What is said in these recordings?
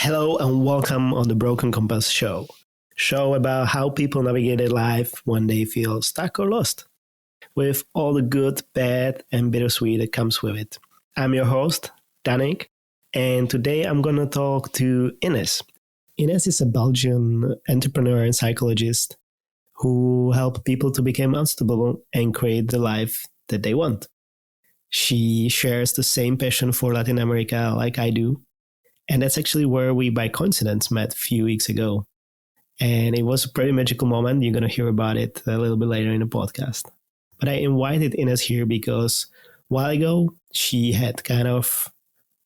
Hello and welcome on the Broken Compass show about how people navigate life when they feel stuck or lost, with all the good, bad, and bittersweet that comes with it. I'm your host, Danik, and today I'm going to talk to Ines. Ines is a Belgian entrepreneur and psychologist who help people to become unstoppable and create the life that they want. She shares the same passion for Latin America like I do, and that's actually where we, by coincidence, met a few weeks ago. And it was a pretty magical moment. You're going to hear about it a little bit later in the podcast. But I invited Ines here because a while ago, she had kind of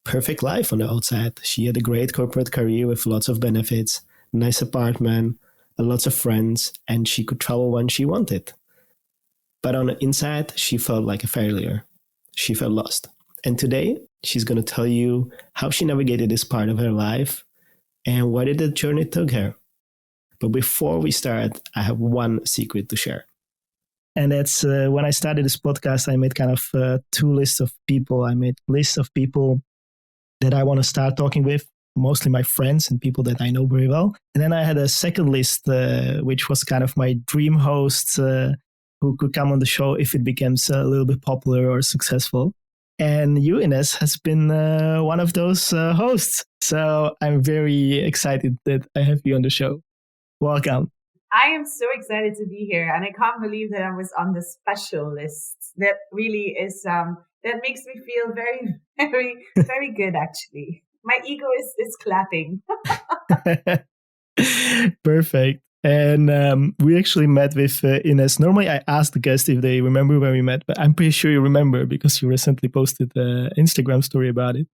perfect life on the outside. She had a great corporate career with lots of benefits, nice apartment, lots of friends, and she could travel when she wanted. But on the inside, she felt like a failure. She felt lost. And today, she's going to tell you how she navigated this part of her life and where did the journey took her. But before we start, I have one secret to share. And that's when I started this podcast, I made kind of two lists of people. I made lists of people that I want to start talking with, mostly my friends and people that I know very well. And then I had a second list, which was kind of my dream hosts who could come on the show if it becomes a little bit popular or successful. And you, Ines, has been one of those hosts. So I'm very excited that I have you on the show. Welcome. I am so excited to be here. And I can't believe that I was on the special list. That really is, that makes me feel very, very, very good, actually. My ego is clapping. Perfect. And we actually met with Ines. Normally, I ask the guests if they remember where we met, but I'm pretty sure you remember because you recently posted an Instagram story about it.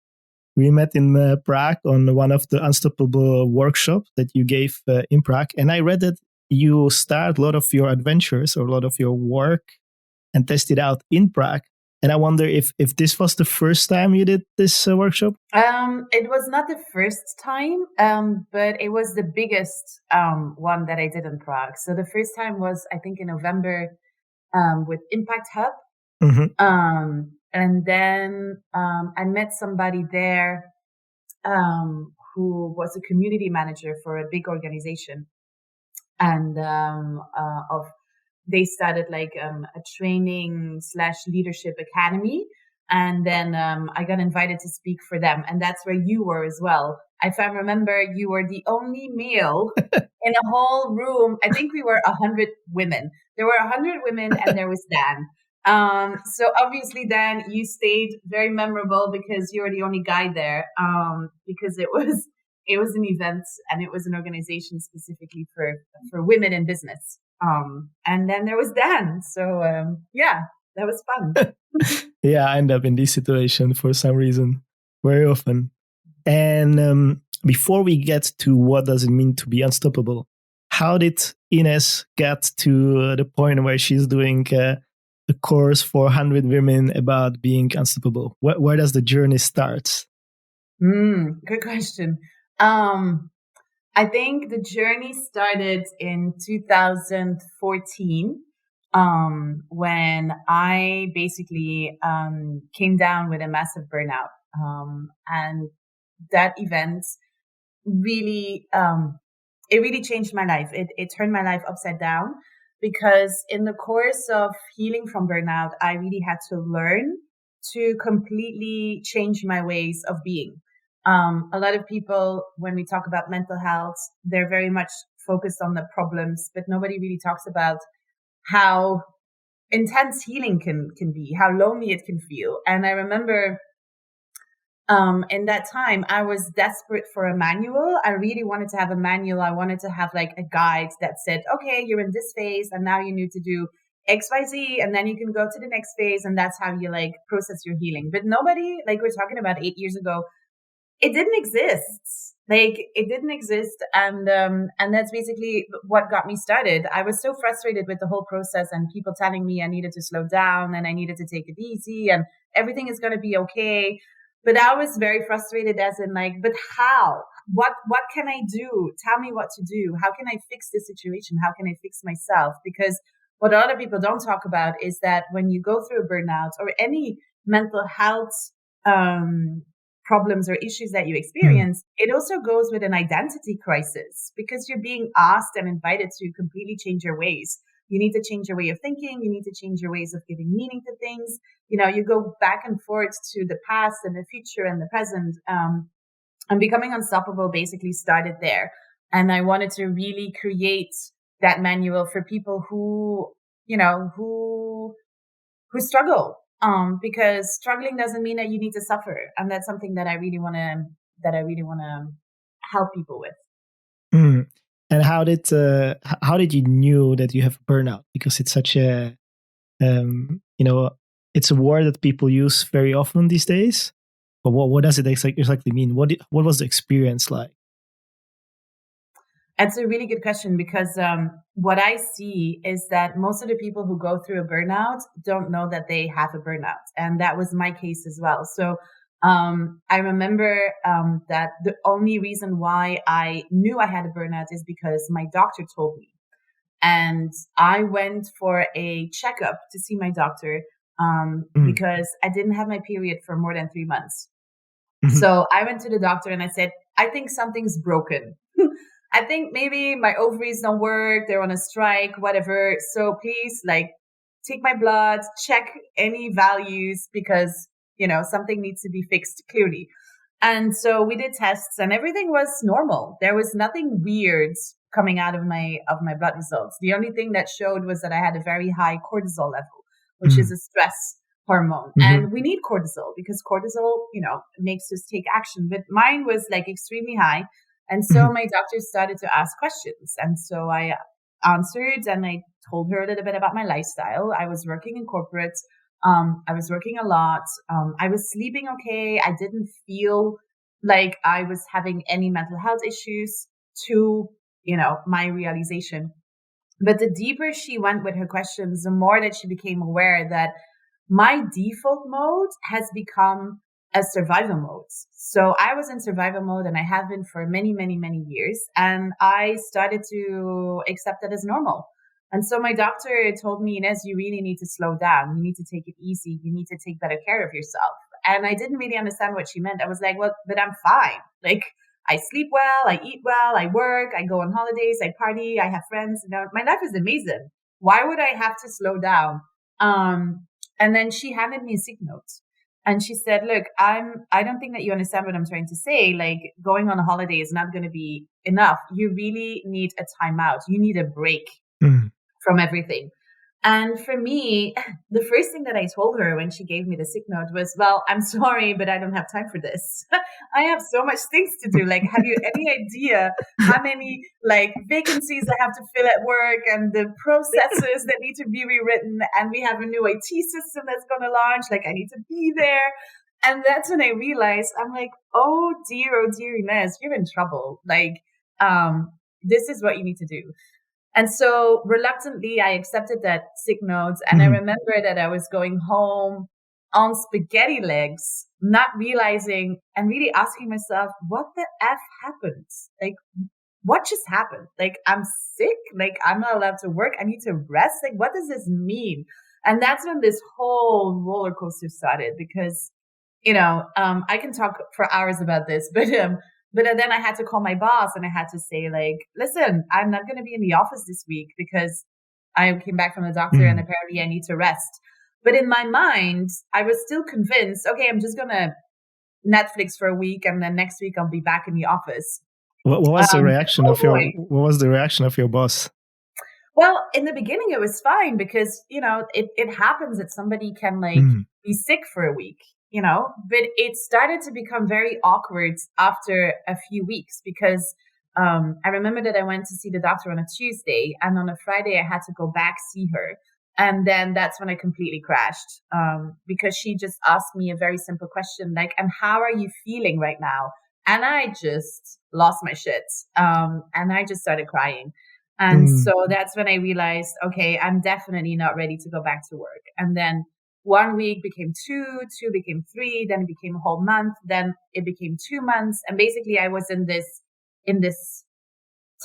We met in Prague on one of the Unstoppable workshops that you gave in Prague. And I read that you start a lot of your adventures or a lot of your work and test it out in Prague. And I wonder if this was the first time you did this workshop? It was not the first time, but it was the biggest one that I did in Prague. So the first time was, I think, in November with Impact Hub. Mm-hmm. And then I met somebody there who was a community manager for a big organization. And they started like a training / leadership academy. And then I got invited to speak for them. And that's where you were as well. If I remember, you were the only male in a whole room. I think we were 100 women. There were 100 women and there was Dan. So obviously, Dan, you stayed very memorable because you were the only guy there, because it was an event and it was an organization specifically for women in business. And then there was Dan. So, yeah, that was fun. Yeah, I end up in this situation for some reason very often. And before we get to what does it mean to be unstoppable, how did Ines get to the point where she's doing a course for 100 women about being unstoppable? Where does the journey start? Good question. I think the journey started in 2014, when I basically came down with a massive burnout. And that event really, it really changed my life. It turned my life upside down because in the course of healing from burnout, I really had to learn to completely change my ways of being. A lot of people, when we talk about mental health, they're very much focused on the problems, but nobody really talks about how intense healing can be, how lonely it can feel. And I remember in that time, I was desperate for a manual. I really wanted to have a manual. I wanted to have like a guide that said, okay, you're in this phase and now you need to do XYZ, and then you can go to the next phase, and that's how you like process your healing. But nobody, like we're talking about 8 years ago, it didn't exist. Like it didn't exist. And that's basically what got me started. I was so frustrated with the whole process and people telling me I needed to slow down and I needed to take it easy and everything is going to be okay. But I was very frustrated as in like, but how? What can I do? Tell me what to do. How can I fix this situation? How can I fix myself? Because what a lot of people don't talk about is that when you go through a burnout or any mental health problems or issues that you experience, it also goes with an identity crisis because you're being asked and invited to completely change your ways. You need to change your way of thinking. You need to change your ways of giving meaning to things. You go back and forth to the past and the future and the present. And Becoming Unstoppable basically started there. And I wanted to really create that manual for people who struggle. Because struggling doesn't mean that you need to suffer. And that's something that I really want to help people with. Mm. And how did you knew that you have burnout? Because it's such a, it's a word that people use very often these days. But what does it exactly mean? What was the experience like? That's a really good question because what I see is that most of the people who go through a burnout don't know that they have a burnout. And that was my case as well. So I remember that the only reason why I knew I had a burnout is because my doctor told me. And I went for a checkup to see my doctor because I didn't have my period for more than 3 months. Mm-hmm. So I went to the doctor and I said, I think something's broken. I think maybe my ovaries don't work. They're on a strike, whatever. So please, take my blood, check any values because, something needs to be fixed clearly. And so we did tests and everything was normal. There was nothing weird coming out of my blood results. The only thing that showed was that I had a very high cortisol level, which is a stress hormone. Mm-hmm. And we need cortisol because cortisol, makes us take action. But mine was extremely high. And so my doctor started to ask questions. And so I answered and I told her a little bit about my lifestyle. I was working in corporate. I was working a lot. I was sleeping okay. I didn't feel like I was having any mental health issues to, my realization. But the deeper she went with her questions, the more that she became aware that my default mode has become a survival mode. So I was in survival mode and I have been for many, many, many years. And I started to accept that as normal. And so my doctor told me, Ines, you really need to slow down. You need to take it easy. You need to take better care of yourself. And I didn't really understand what she meant. I was like, well, but I'm fine. I sleep well, I eat well, I work, I go on holidays, I party, I have friends. My life is amazing. Why would I have to slow down? And then she handed me a sick note. And she said, look, I don't think that you understand what I'm trying to say. Going on a holiday is not going to be enough. You really need a timeout. You need a break from everything. And for me, the first thing that I told her when she gave me the sick note was, well, I'm sorry, but I don't have time for this. I have so much things to do. Have you any idea how many vacancies I have to fill at work and the processes that need to be rewritten? And we have a new IT system that's going to launch. I need to be there. And that's when I realized, I'm like, oh dear, Ines, you're in trouble. This is what you need to do. And so reluctantly, I accepted that sick note. And I remember that I was going home on spaghetti legs, not realizing and really asking myself, what the F happened? What just happened? I'm sick. I'm not allowed to work. I need to rest. What does this mean? And that's when this whole roller coaster started because, I can talk for hours about this, but then I had to call my boss and I had to say listen, I'm not going to be in the office this week because I came back from the doctor and apparently I need to rest. But in my mind, I was still convinced, okay, I'm just going to Netflix for a week and then next week I'll be back in the office. What was the reaction of your boss? Well, in the beginning, it was fine because, it happens that somebody can be sick for a week. But it started to become very awkward after a few weeks because I remember that I went to see the doctor on a Tuesday and on a Friday I had to go back see her. And then that's when I completely crashed because she just asked me a very simple question and how are you feeling right now? And I just lost my shit and I just started crying. And so that's when I realized, okay, I'm definitely not ready to go back to work. And then 1 week became 2 became 3, then it became a whole month, then it became 2 months. And basically I was in this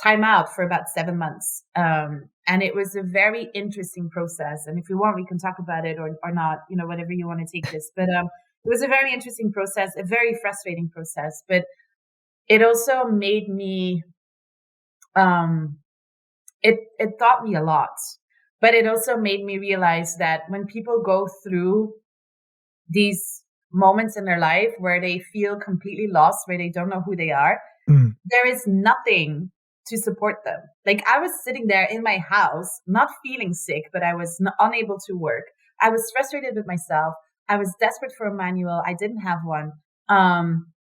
timeout for about 7 months. And it was a very interesting process. And if you want, we can talk about it or not, whatever you want to take this. But it was a very interesting process, a very frustrating process, but it also made me, it taught me a lot, but it also made me realize that when people go through these moments in their life where they feel completely lost, where they don't know who they are, there is nothing to support them. Like, I was sitting there in my house, not feeling sick, but I was unable to work. I was frustrated with myself. I was desperate for a manual. I didn't have one.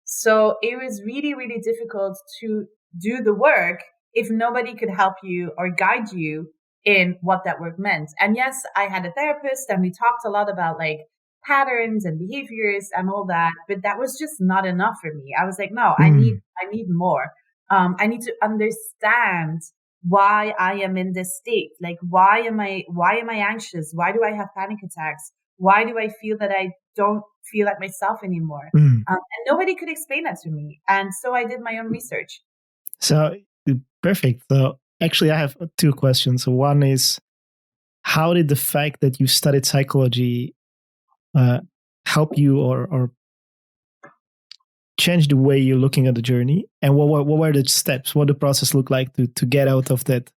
So it was really, really difficult to do the work if nobody could help you or guide you in what that work meant. And yes, I had a therapist and we talked a lot about like patterns and behaviors and all that, but that was just not enough for me. I was like, no, I need more. I need to understand why I am in this state. Like, why am I anxious? Why do I have panic attacks? Why do I feel that I don't feel like myself anymore? And nobody could explain that to me. And so I did my own research. So perfect. So actually, I have two questions. So one is, how did the fact that you studied psychology help you or change the way you're looking at the journey? And what were the steps? What did the process look like to get out of that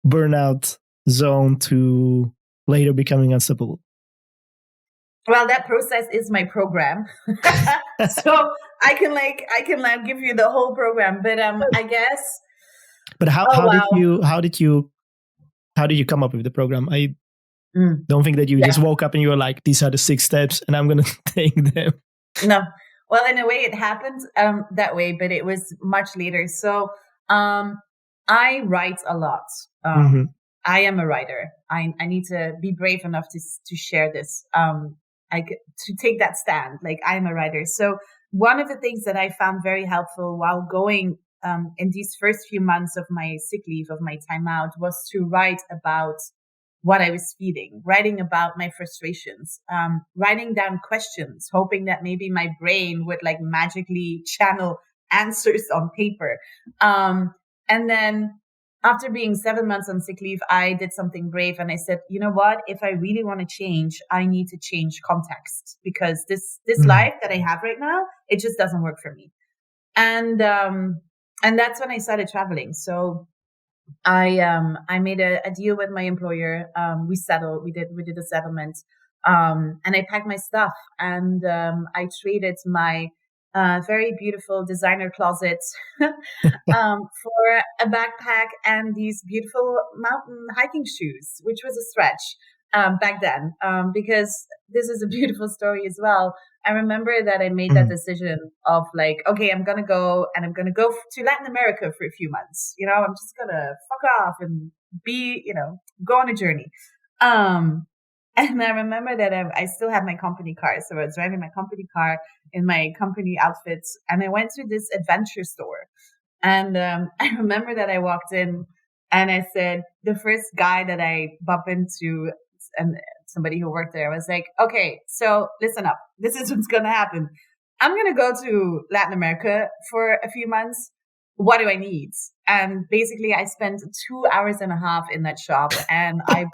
burnout zone to later becoming unstoppable? Well, that process is my program. So I can give you the whole program, but I guess. But how did you come up with the program? I don't think that you just woke up and you were like, these are the 6 steps and I'm going to take them. No. Well, in a way it happened that way, but it was much later. So I write a lot. I am a writer. I need to be brave enough to share this. To take that stand. Like, I'm a writer. So one of the things that I found very helpful while going in these first few months of my sick leave, of my time out, was to write about what I was feeling, writing about my frustrations, writing down questions, hoping that maybe my brain would like magically channel answers on paper. And then after being 7 months on sick leave, I did something brave and I said, you know what? If I really want to change, I need to change context, because this life that I have right now, it just doesn't work for me. And that's when I started traveling. So I made a deal with my employer. We did a settlement. And I packed my stuff and I traded my very beautiful designer closet for a backpack and these beautiful mountain hiking shoes, which was a stretch back then, because this is a beautiful story as well. I remember that I made that decision of like, okay, I'm going to go to Latin America for a few months. You know, I'm just going to fuck off and go on a journey. And I remember that I still had my company car. So I was driving my company car in my company outfits, and I went to this adventure store. And I remember that I walked in and I said, the first guy that I bumped into, and somebody who worked there, was like, okay, so listen up. This is what's going to happen. I'm going to go to Latin America for a few months. What do I need? And basically I spent 2 hours and a half in that shop, and I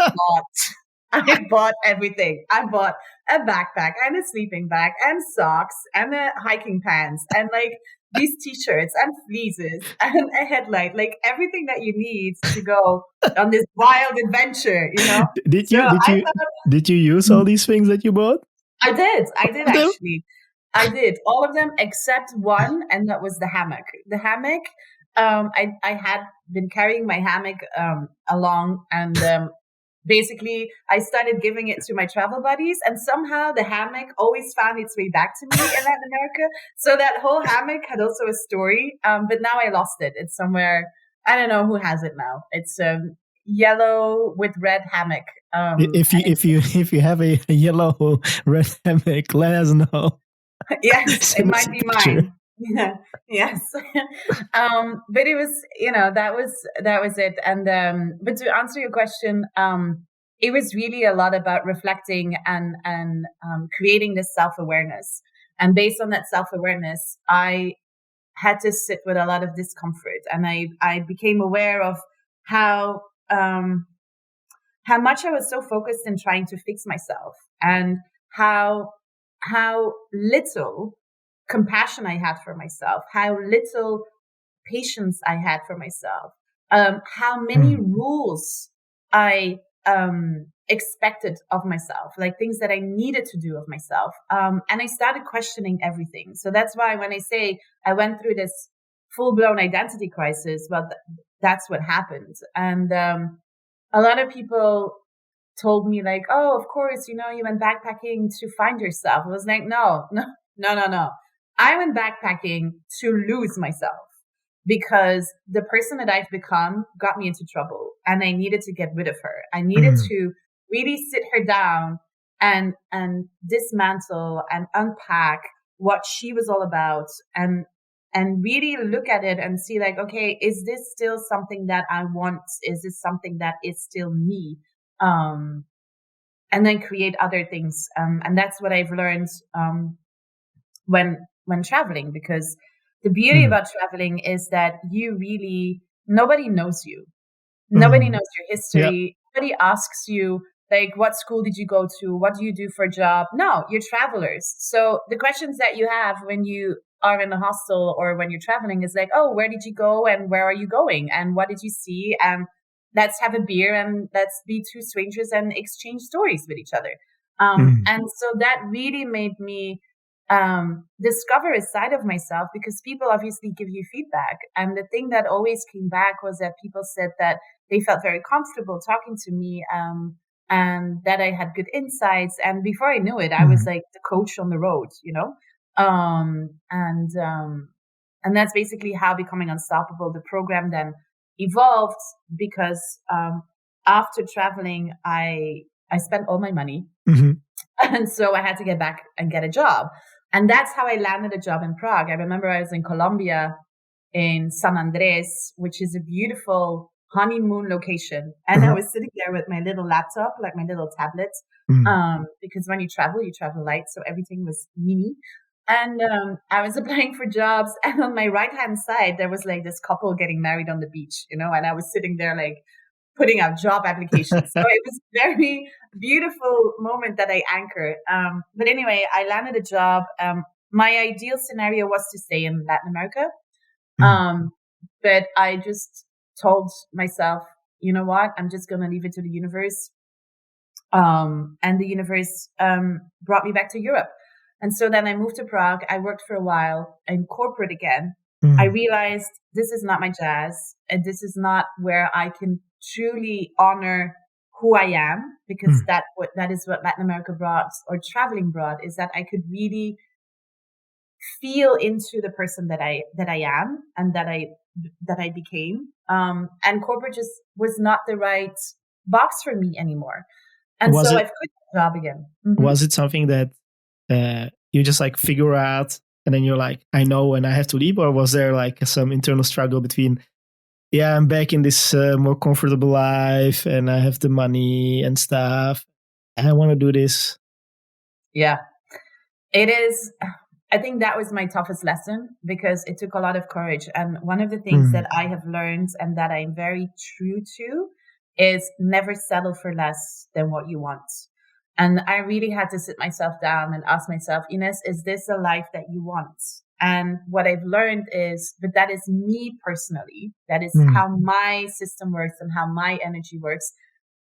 bought everything. I bought a backpack and a sleeping bag and socks and a hiking pants and like these t-shirts and fleeces and a headlight, like everything that you need to go on this wild adventure, you know? Did you use all these things that you bought? I did actually. I did all of them except one, and that was the hammock. The hammock, I had been carrying my hammock along, and basically I started giving it to my travel buddies, and somehow the hammock always found its way back to me in Latin America. So that whole hammock had also a story, but now I lost it. It's somewhere. I don't know who has it now. It's yellow with red hammock. If you have a yellow red hammock, let us know. Yes, it might be mine. Yeah. Yes. But it was, that was it. And but to answer your question, it was really a lot about reflecting and creating this self-awareness. And based on that self-awareness, I had to sit with a lot of discomfort, and I became aware of how much I was so focused in trying to fix myself, and how how little compassion I had for myself, how little patience I had for myself, how many rules I expected of myself, like things that I needed to do of myself. And I started questioning everything. So that's why when I say I went through this full blown identity crisis, well, that's what happened. And a lot of people told me like, oh, of course, you know, you went backpacking to find yourself. I was like, no, no, no, no, no. I went backpacking to lose myself because the person that I've become got me into trouble and I needed to get rid of her. I needed to really sit her down and dismantle and unpack what she was all about and really look at it and see like, okay, is this still something that I want? Is this something that is still me? And then create other things. And that's what I've learned when traveling, because the beauty about traveling is that nobody knows you. Nobody knows your history. Nobody asks you, like, what school did you go to? What do you do for a job? No, you're travelers. So the questions that you have when you are in a hostel or when you're traveling is like, oh, where did you go and where are you going? And what did you see? And let's have a beer and let's be two strangers and exchange stories with each other. And so that really made me discover a side of myself, because people obviously give you feedback. And the thing that always came back was that people said that they felt very comfortable talking to me, and that I had good insights. And before I knew it, I was like the coach on the road, you know? And that's basically how Becoming Unstoppable, the program, then evolved, because after traveling, I spent all my money. And so I had to get back and get a job. And that's how I landed a job in Prague. I remember I was in Colombia, in San Andres, which is a beautiful honeymoon location. And I was sitting there with my little laptop, like my little tablet, because when you travel light. So everything was mini. And I was applying for jobs. And on my right-hand side, there was like this couple getting married on the beach, you know, and I was sitting there like putting out job applications. So it was a very beautiful moment that I anchored. But anyway, I landed a job. My ideal scenario was to stay in Latin America. But I just told myself, you know what, I'm just going to leave it to the universe. And the universe brought me back to Europe. And so then I moved to Prague. I worked for a while in corporate again. I realized this is not my jazz, and this is not where I can truly honor who I am, because that is what Latin America brought, or traveling brought, is that I could really feel into the person that I am and that I became. And corporate just was not the right box for me anymore. And so I've quit the job again. Was it something that you just like figure out and then you're like, I know and I have to leave? Or was there like some internal struggle between, yeah, I'm back in this more comfortable life and I have the money and stuff, and I want to do this? Yeah, it is. I think that was my toughest lesson, because it took a lot of courage. And one of the things that I have learned and that I'm very true to is never settle for less than what you want. And I really had to sit myself down and ask myself, Ines, is this a life that you want? And what I've learned is, but that is me personally. That is how my system works and how my energy works.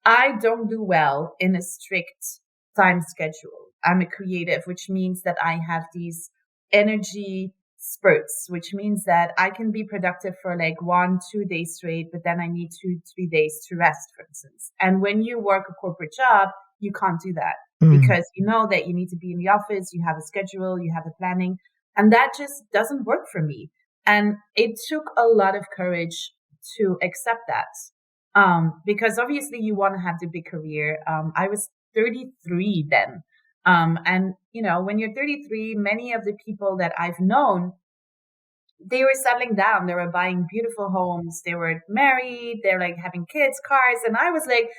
I don't do well in a strict time schedule. I'm a creative, which means that I have these energy spurts, which means that I can be productive for like 1-2 days straight, but then I need 2-3 days to rest, for instance. And when you work a corporate job, you can't do that because you know that you need to be in the office, you have a schedule, you have a planning, and that just doesn't work for me. And it took a lot of courage to accept that. Because obviously you want to have the big career. I was 33 then. And you know, when you're 33, many of the people that I've known, they were settling down. They were buying beautiful homes. They were married. They're like having kids, cars. And I was like,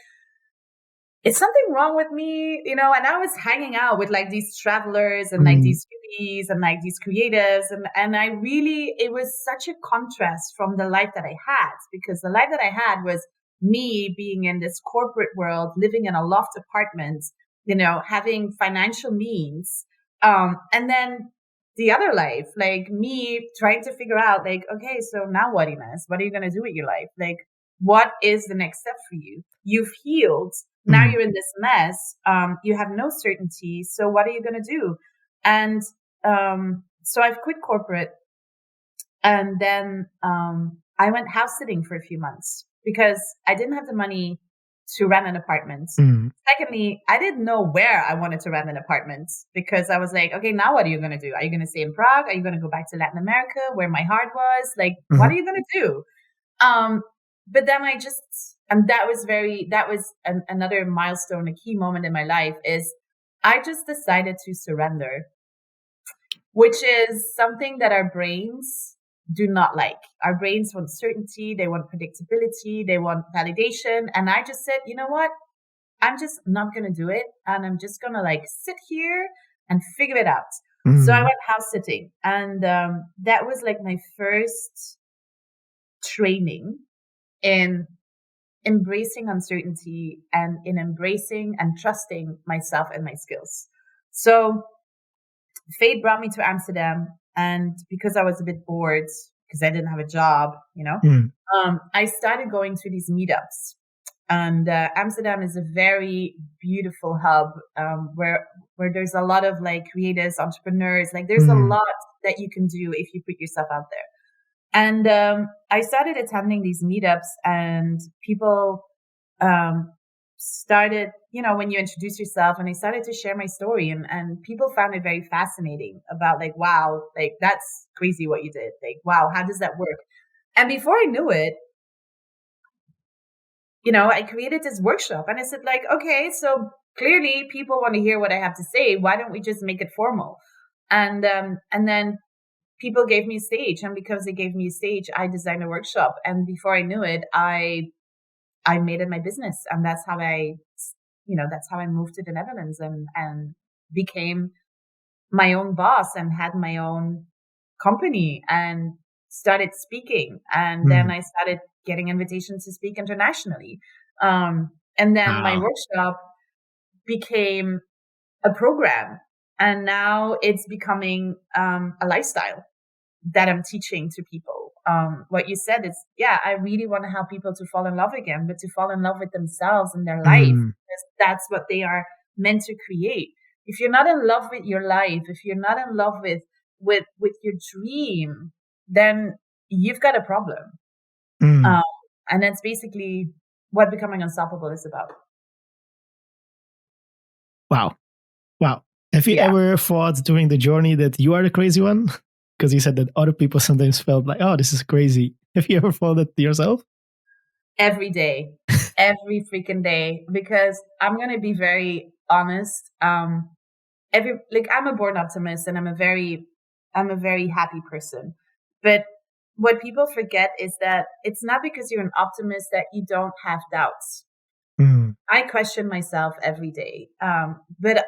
is something wrong with me? You know, and I was hanging out with like these travelers and like these foodies and like these creatives. And I really, it was such a contrast from the life that I had, because the life that I had was me being in this corporate world, living in a loft apartment, you know, having financial means, And then the other life, like me trying to figure out, like, okay, so now what, Ines? What are you going to do with your life? Like, what is the next step for you? You've healed. Now you're in this mess. You have no certainty. So what are you going to do? And so I've quit corporate. And then I went house sitting for a few months because I didn't have the money to rent an apartment. Secondly, I didn't know where I wanted to rent an apartment because I was like, okay, now what are you going to do? Are you going to stay in Prague? Are you going to go back to Latin America where my heart was? Like, what are you going to do? But then and that was another milestone, a key moment in my life is I just decided to surrender, which is something that our brains do not like. Our brains want certainty. They want predictability. They want validation. And I just said, you know what? I'm just not going to do it. And I'm just going to like sit here and figure it out. So I went house sitting, and that was like my first training in embracing uncertainty and in embracing and trusting myself and my skills. So fate brought me to Amsterdam, and because I was a bit bored, because I didn't have a job, I started going to these meetups. And Amsterdam is a very beautiful hub where there's a lot of like creators, entrepreneurs. Like there's a lot that you can do if you put yourself out there. And I started attending these meetups, and people started, when you introduce yourself, and I started to share my story, and people found it very fascinating about like, wow, like that's crazy what you did. Like, wow, how does that work? And before I knew it, I created this workshop, and I said like, okay, so clearly people want to hear what I have to say. Why don't we just make it formal? And then people gave me a stage, and because they gave me a stage, I designed a workshop. And before I knew it, I made it my business. And that's how I moved to the Netherlands and became my own boss and had my own company and started speaking. And then I started getting invitations to speak internationally. And then my workshop became a program. And now it's becoming a lifestyle that I'm teaching to people. What you said is, I really want to help people to fall in love again, but to fall in love with themselves and their life, because that's what they are meant to create. If you're not in love with your life, if you're not in love with your dream, then you've got a problem. And that's basically what becoming unstoppable is about. Wow. Have you ever thought during the journey that you are the crazy one? Because you said that other people sometimes felt like, oh, this is crazy. Have you ever thought that to yourself? Every day, every freaking day, because I'm going to be very honest. I'm a born optimist, and I'm a very happy person. But what people forget is that it's not because you're an optimist that you don't have doubts. I question myself every day. But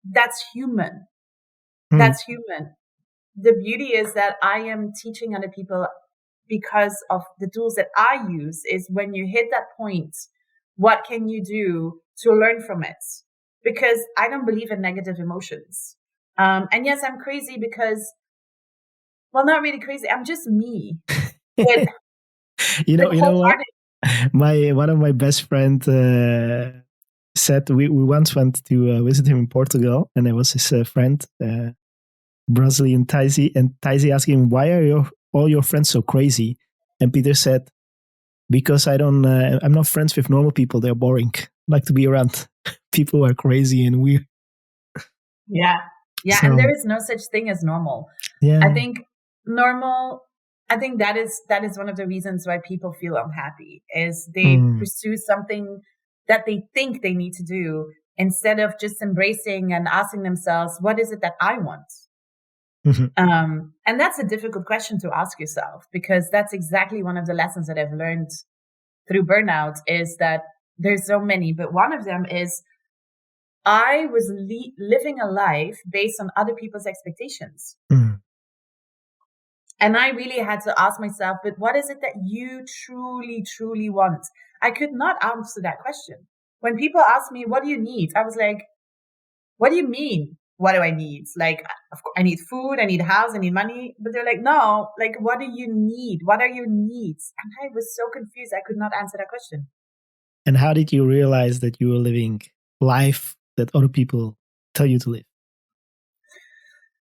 that's human. That's human. The beauty is that I am teaching other people because of the tools that I use. Is when you hit that point, what can you do to learn from it? Because I don't believe in negative emotions. And yes, I'm crazy because, well, not really crazy. I'm just me. But you know what? One of my best friends said we once went to visit him in Portugal, and there was his friend, Brazilian Taisi, and Taisi asked him, "Why are all your friends so crazy?" And Peter said, "Because I'm not friends with normal people. They're boring. I like to be around people who are crazy and weird." Yeah, so, and there is no such thing as normal. Yeah, I think that is one of the reasons why people feel unhappy, is they pursue something that they think they need to do instead of just embracing and asking themselves, what is it that I want? And that's a difficult question to ask yourself, because that's exactly one of the lessons that I've learned through burnout, is that there's so many, but one of them is I was living a life based on other people's expectations. And I really had to ask myself, but what is it that you truly, truly want? I could not answer that question. When people ask me, what do you need? I was like, what do you mean? what do I need? Like, of course, I need food, I need a house, I need money. But they're like, no, like, what do you need? What are your needs? And I was so confused. I could not answer that question. And how did you realize that you were living life that other people tell you to live?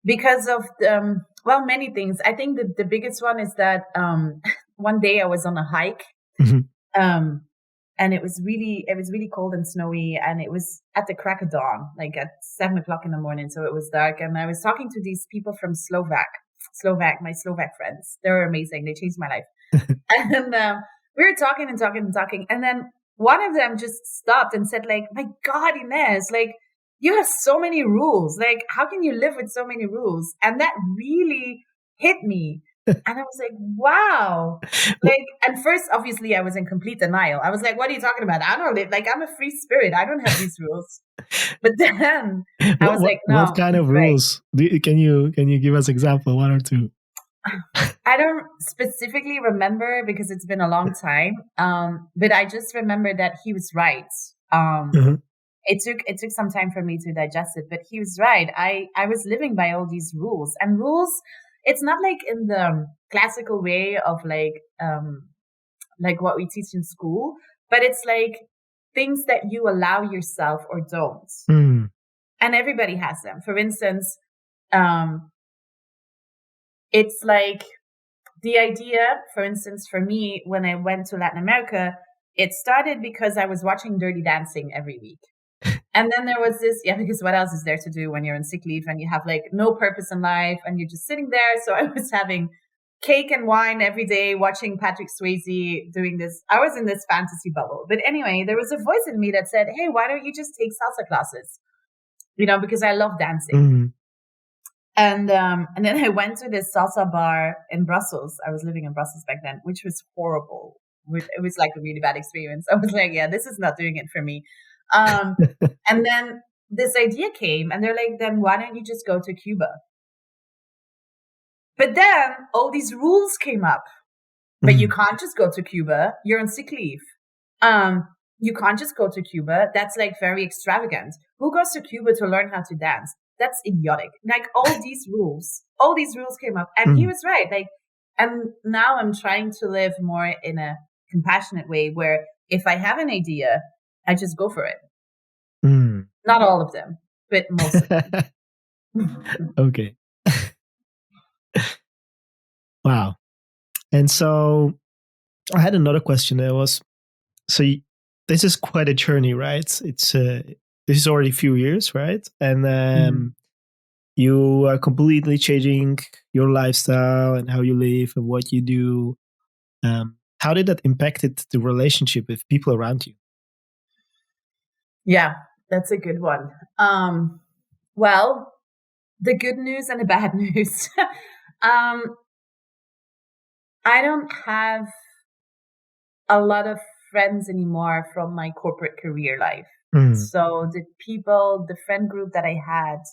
Because of, well, many things. I think the biggest one is that one day I was on a hike. Mm-hmm. And it was really cold and snowy, and it was at the crack of dawn, like at 7:00 in the morning. So it was dark, and I was talking to these people from my Slovak friends. They were amazing. They changed my life. And we were talking and talking and talking. And then one of them just stopped and said, like, my God, Ines, like, you have so many rules. Like, how can you live with so many rules? And that really hit me. And I was like, wow. Like, and first, obviously, I was in complete denial. I was like, what are you talking about? I don't live, like, I'm a free spirit. I don't have these rules. But then I was like, no. What kind of rules? Can you give us example, one or two? I don't specifically remember because it's been a long time. But I just remember that he was right. Mm-hmm. It took some time for me to digest it, but he was right. I was living by all these rules, and rules, it's not like in the classical way of like what we teach in school, but it's like things that you allow yourself or don't. Mm. And everybody has them. For instance, it's like the idea, for instance, for me, when I went to Latin America, it started because I was watching Dirty Dancing every week. And then there was this, because what else is there to do when you're on sick leave and you have like no purpose in life and you're just sitting there? So I was having cake and wine every day, watching Patrick Swayze doing this. I was in this fantasy bubble. But anyway, there was a voice in me that said, hey, why don't you just take salsa classes? Because I love dancing. Mm-hmm. And then I went to this salsa bar in Brussels. I was living in Brussels back then, which was horrible. It was like a really bad experience. I was like, yeah, this is not doing it for me. And then this idea came and they're like, then why don't you just go to Cuba? But then all these rules came up, but you can't just go to Cuba. You're on sick leave. You can't just go to Cuba. That's like very extravagant. Who goes to Cuba to learn how to dance? That's idiotic. Like all these rules came up, and he was right. Like, and now I'm trying to live more in a compassionate way where if I have an idea, I just go for it. Mm. Not all of them, but most of them. Okay. Wow. And so I had another question. This is quite a journey, right? It's this is already a few years, right? And you are completely changing your lifestyle and how you live and what you do. How did that impacted the relationship with people around you? Yeah, that's a good one. Well, the good news and the bad news. I don't have a lot of friends anymore from my corporate career life. Mm. So the friend group that I had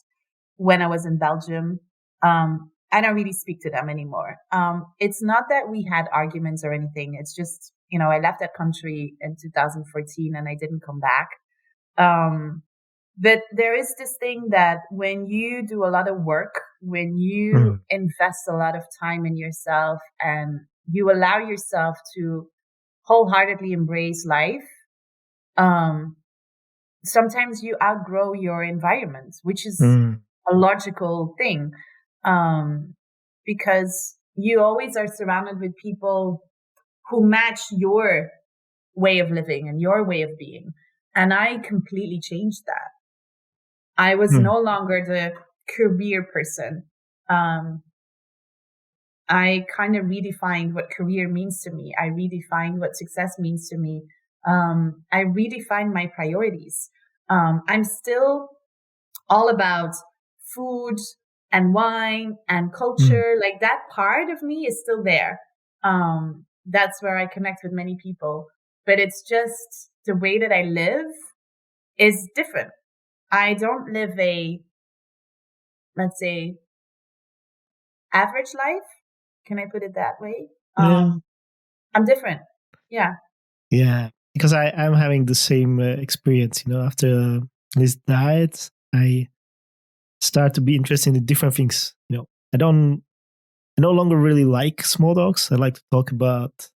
when I was in Belgium, I don't really speak to them anymore. It's not that we had arguments or anything. It's just, I left that country in 2014 and I didn't come back. But there is this thing that when you do a lot of work, when you invest a lot of time in yourself and you allow yourself to wholeheartedly embrace life, sometimes you outgrow your environment, which is a logical thing, because you always are surrounded with people who match your way of living and your way of being. And I completely changed that. I was no longer the career person. I kind of redefined what career means to me. I redefined what success means to me. I redefined my priorities. I'm still all about food and wine and culture. Like that part of me is still there. That's where I connect with many people. But it's just the way that I live is different. I don't live a, let's say, average life. Can I put it that way? I'm different. Yeah. Yeah. Because I'm having the same experience, after this diet, I start to be interested in different things. I no longer really like small talks. I like to talk about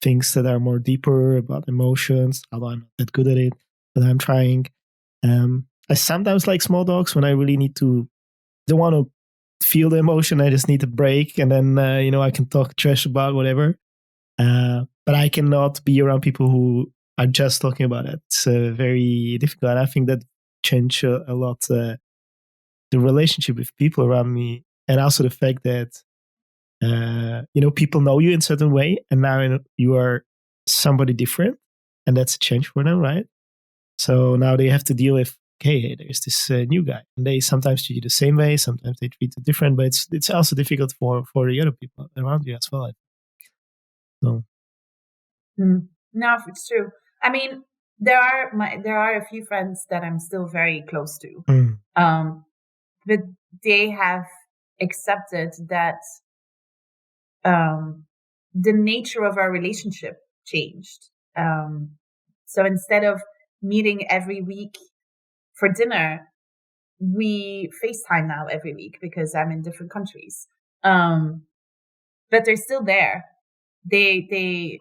things that are more deeper, about emotions, although I'm not that good at it, but I'm trying. I sometimes like small talks when I really don't want to feel the emotion. I just need a break, and then I can talk trash about whatever. But I cannot be around people who are just talking about it. It's very difficult. And I think that changed a lot the relationship with people around me, and also the fact that people know you in a certain way, and now you are somebody different, and that's a change for them, right? So now they have to deal with, okay, there's this new guy, and they sometimes treat you the same way, sometimes they treat you different, but it's also difficult for the other people around you as well. So. No, it's true. I mean, there are a few friends that I'm still very close to, but they have accepted that the nature of our relationship changed. So instead of meeting every week for dinner, we FaceTime now every week because I'm in different countries. But they're still there. They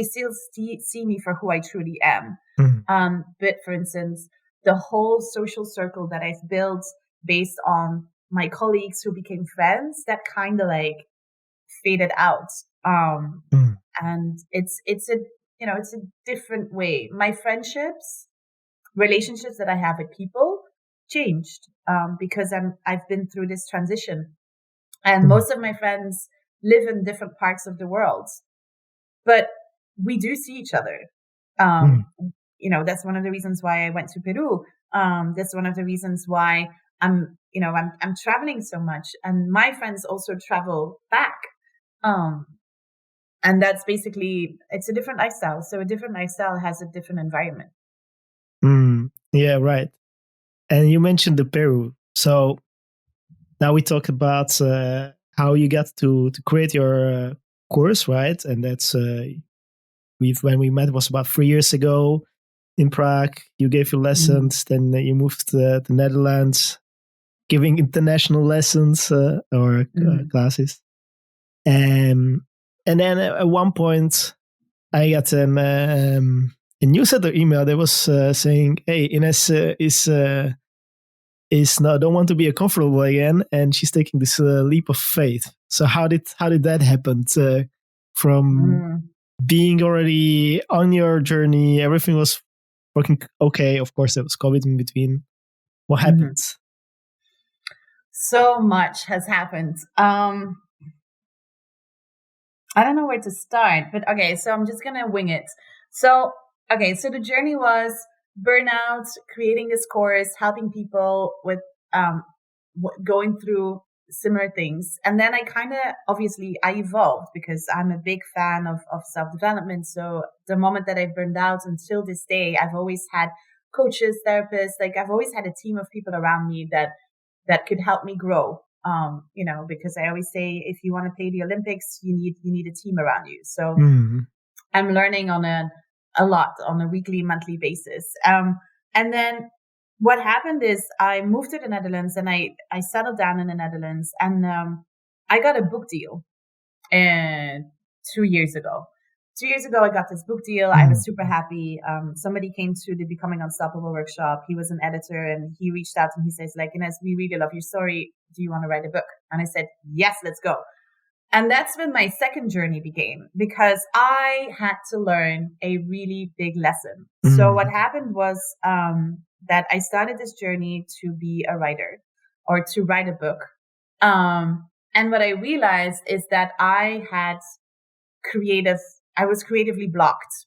still see me for who I truly am. But for instance, the whole social circle that I've built based on my colleagues who became friends, that kind of like faded out. And it's a different way. My relationships that I have with people changed, because I've been through this transition, and most of my friends live in different parts of the world, but we do see each other. That's one of the reasons why I went to Peru. That's one of the reasons why I'm traveling so much, and my friends also travel back. And that's basically, it's a different lifestyle. So a different lifestyle has a different environment. Yeah, right. And you mentioned the Peru. So now we talked about how you got to create your course, right? And that's when we met was about 3 years ago in Prague. You gave your lessons, then you moved to the Netherlands, giving international lessons or classes. And then at one point, I got a newsletter email that was saying, "Hey, Ines is now don't want to be a comfortable again, and she's taking this leap of faith." So how did that happen? From being already on your journey, everything was working okay. Of course, there was COVID in between. What happened? So much has happened. I don't know where to start, but okay, so I'm just gonna wing it. So the journey was burnout, creating this course, helping people with going through similar things. And then I evolved because I'm a big fan of self-development. So the moment that I burned out until this day, I've always had coaches, therapists, like I've always had a team of people around me that could help me grow. Because I always say, if you want to play the Olympics, you need a team around you. So I'm learning on a lot on a weekly, monthly basis. And then what happened is I moved to the Netherlands, and I settled down in the Netherlands, and I got a book deal 2 years ago. 2 years ago, I got this book deal. I was super happy. Somebody came to the Becoming Unstoppable workshop. He was an editor, and he reached out and he says, like, Ines, we really love your story. Do you want to write a book? And I said, yes, let's go. And that's when my second journey began, because I had to learn a really big lesson. So what happened was that I started this journey to be a writer, or to write a book. And what I realized is that I was creatively blocked.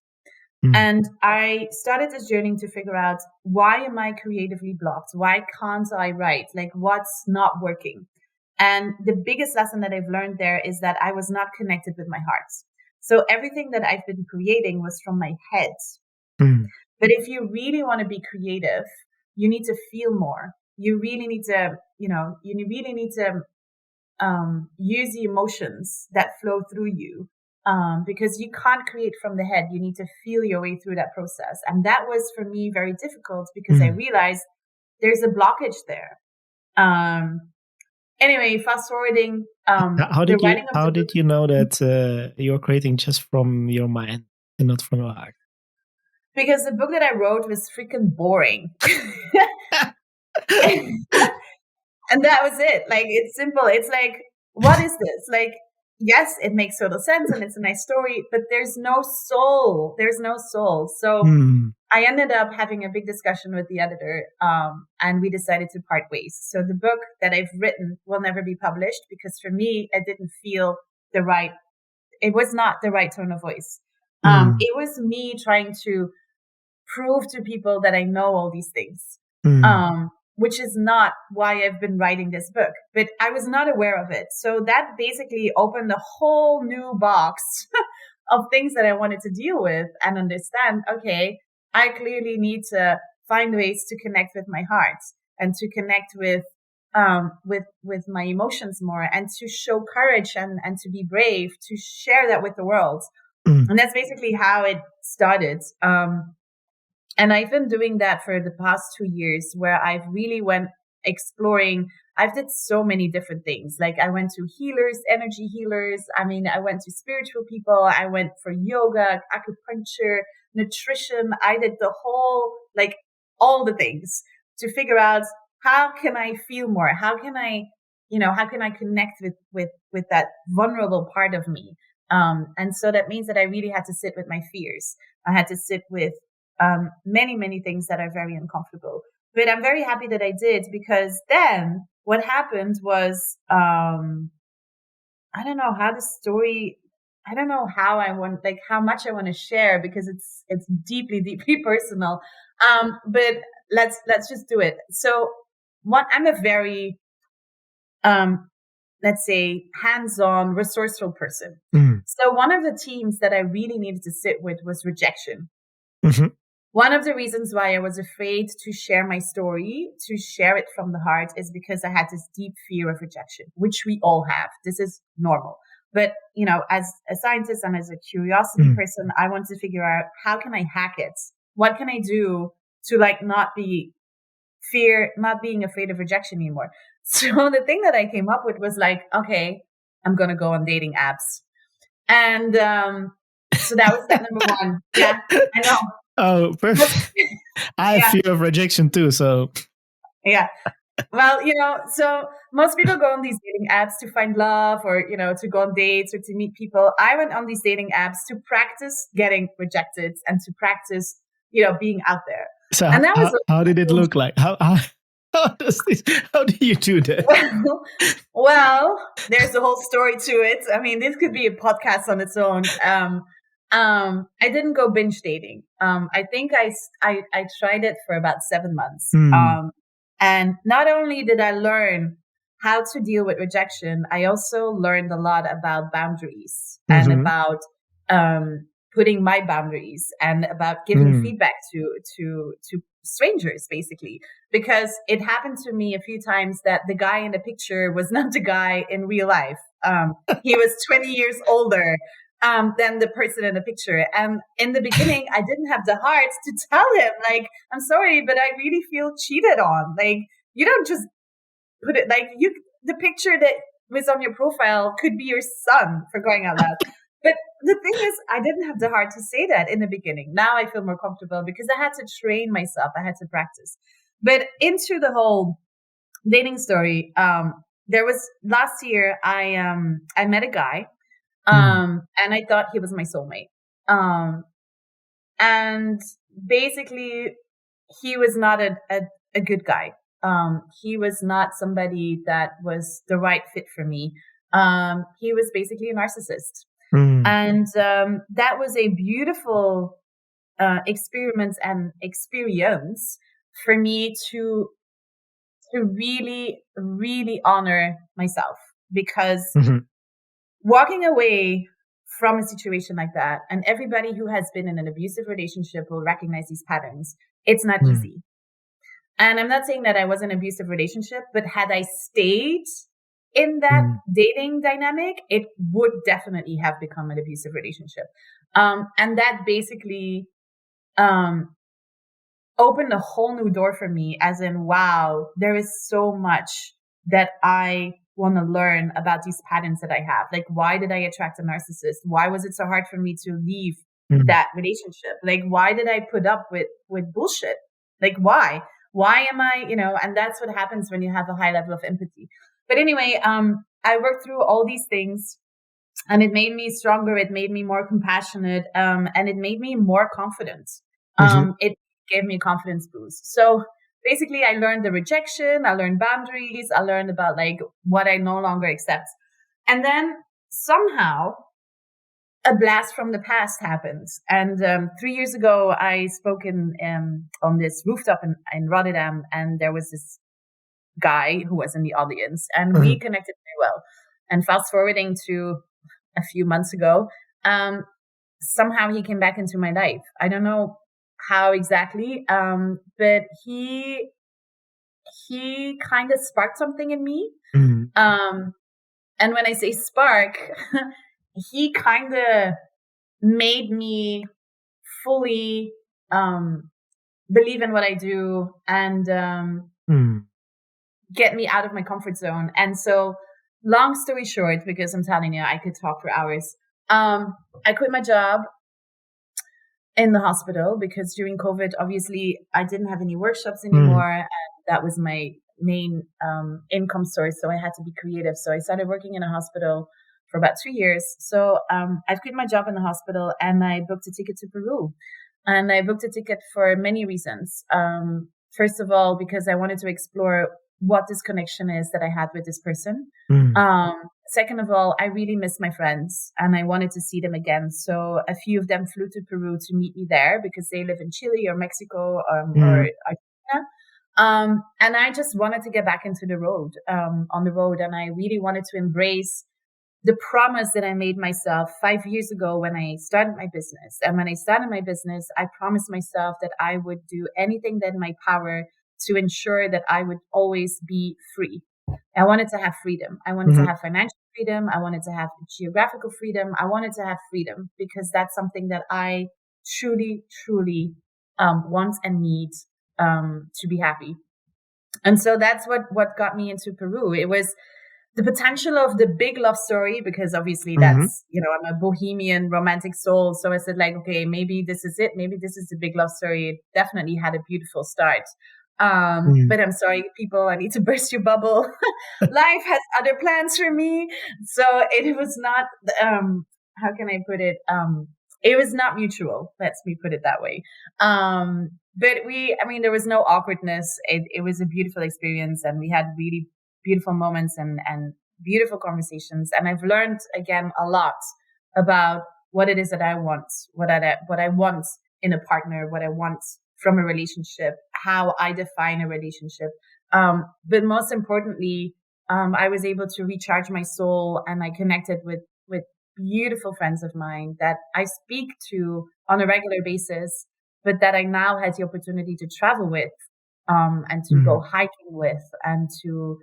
And I started this journey to figure out, why am I creatively blocked? Why can't I write? Like, what's not working? And the biggest lesson that I've learned there is that I was not connected with my heart. So everything that I've been creating was from my head. But if you really want to be creative, you need to feel more. You really need to, use the emotions that flow through you. Because you can't create from the head. You need to feel your way through that process. And that was for me very difficult, because I realized there's a blockage there. Anyway, fast forwarding, How the did you writing of how the book, did you know that you're creating just from your mind and not from your heart? because the book that I wrote was freaking boring. And that was it. Like, it's simple. It's like, what is this? Like, yes, it makes total sense and it's a nice story, but there's no soul. There's no soul. So I ended up having a big discussion with the editor, and we decided to part ways. So the book that I've written will never be published because for me, it didn't feel it was not the right tone of voice. It was me trying to prove to people that I know all these things. Which is not why I've been writing this book, but I was not aware of it. So that basically opened a whole new box of things that I wanted to deal with and understand. Okay, I clearly need to find ways to connect with my heart and to connect with my emotions more, and to show courage and to be brave, to share that with the world. And that's basically how it started. And I've been doing that for the past 2 years, where I've really went exploring. I've did so many different things. Like, I went to healers, energy healers. I mean, I went to spiritual people. I went for yoga, acupuncture, nutrition. I did the whole, like, all the things to figure out, how can I feel more? How can I connect with that vulnerable part of me? And so that means that I really had to sit with my fears. I had to sit with many, many things that are very uncomfortable. But I'm very happy that I did, because then what happened was, I don't know how how much I want to share, because it's deeply, deeply personal. But let's just do it. So I'm a very, let's say, hands-on, resourceful person. So one of the themes that I really needed to sit with was rejection. One of the reasons why I was afraid to share my story, to share it from the heart, is because I had this deep fear of rejection, which we all have. This is normal. But, as a scientist and as a curiosity person, I want to figure out, how can I hack it? What can I do to not being afraid of rejection anymore? So the thing that I came up with was okay, I'm going to go on dating apps. And so that was step number one. Yeah, I know. Oh, perfect. I have fear of rejection too, so. Yeah. Well, so most people go on these dating apps to find love, or, to go on dates or to meet people. I went on these dating apps to practice getting rejected and to practice, being out there. So and that was how did it look like? How do you do that? Well, there's a whole story to it. I mean, this could be a podcast on its own. I didn't go binge dating. I think I tried it for about 7 months. And not only did I learn how to deal with rejection, I also learned a lot about boundaries and about putting my boundaries and about giving feedback to strangers, basically, because it happened to me a few times that the guy in the picture was not the guy in real life. He was 20 years older than the person in the picture. And in the beginning, I didn't have the heart to tell him, I'm sorry, but I really feel cheated on. You don't just put it the picture that was on your profile could be your son, for crying out loud. But the thing is, I didn't have the heart to say that in the beginning. Now I feel more comfortable because I had to train myself. I had to practice. But into the whole dating story, there was last year, I met a guy. And I thought he was my soulmate. And basically, he was not a good guy. He was not somebody that was the right fit for me. He was basically a narcissist. And that was a beautiful experience for me to really, really honor myself, because walking away from a situation like that, and everybody who has been in an abusive relationship will recognize these patterns. It's not easy. And I'm not saying that I was in an abusive relationship, but had I stayed in that dating dynamic, it would definitely have become an abusive relationship. And that basically opened a whole new door for me, as in, wow, there is so much that I want to learn about these patterns that I have. Like, why did I attract a narcissist? Why was it so hard for me to leave that relationship? Like, why did I put up with bullshit? Like, why? Why am I, and that's what happens when you have a high level of empathy. But anyway, I worked through all these things, and it made me stronger. It made me more compassionate, and it made me more confident. It gave me a confidence boost. So basically, I learned the rejection, I learned boundaries, I learned about like what I no longer accept. And then somehow a blast from the past happens. And 3 years ago, I spoke on this rooftop in Rotterdam, and there was this guy who was in the audience, and we connected very well. And fast forwarding to a few months ago, somehow he came back into my life. I don't know how exactly, but he kind of sparked something in me. And when I say spark, he kind of made me fully believe in what I do and get me out of my comfort zone. And so, long story short, because I'm telling you, I could talk for hours. I quit my job in the hospital because during COVID, obviously, I didn't have any workshops anymore. And that was my main income source. So I had to be creative. So I started working in a hospital for about 2 years. So I quit my job in the hospital and I booked a ticket to Peru. And I booked a ticket for many reasons. First of all, because I wanted to explore what this connection is that I had with this person. Second of all, I really miss my friends and I wanted to see them again. So a few of them flew to Peru to meet me there because they live in Chile or Mexico or Argentina. And I just wanted to get back into the road, on the road. And I really wanted to embrace the promise that I made myself 5 years ago when I started my business. And when I started my business, I promised myself that I would do anything that in my power to ensure that I would always be free. I wanted to have freedom. I wanted to have financial freedom. I wanted to have geographical freedom. I wanted to have freedom because that's something that I truly, truly want and need to be happy. And so that's what got me into Peru. It was the potential of the big love story, because obviously that's, I'm a bohemian romantic soul. So I said like, okay, maybe this is it. Maybe this is the big love story. It definitely had a beautiful start. But I'm sorry, people, I need to burst your bubble. Life has other plans for me. So it was not, how can I put it? It was not mutual. Let's me put it that way. But there was no awkwardness. It was a beautiful experience and we had really beautiful moments and beautiful conversations. And I've learned again a lot about what it is that I want, what I want in a partner, what I want from a relationship, how I define a relationship. But most importantly, I was able to recharge my soul and I connected with beautiful friends of mine that I speak to on a regular basis, but that I now had the opportunity to travel with, and to go hiking with and to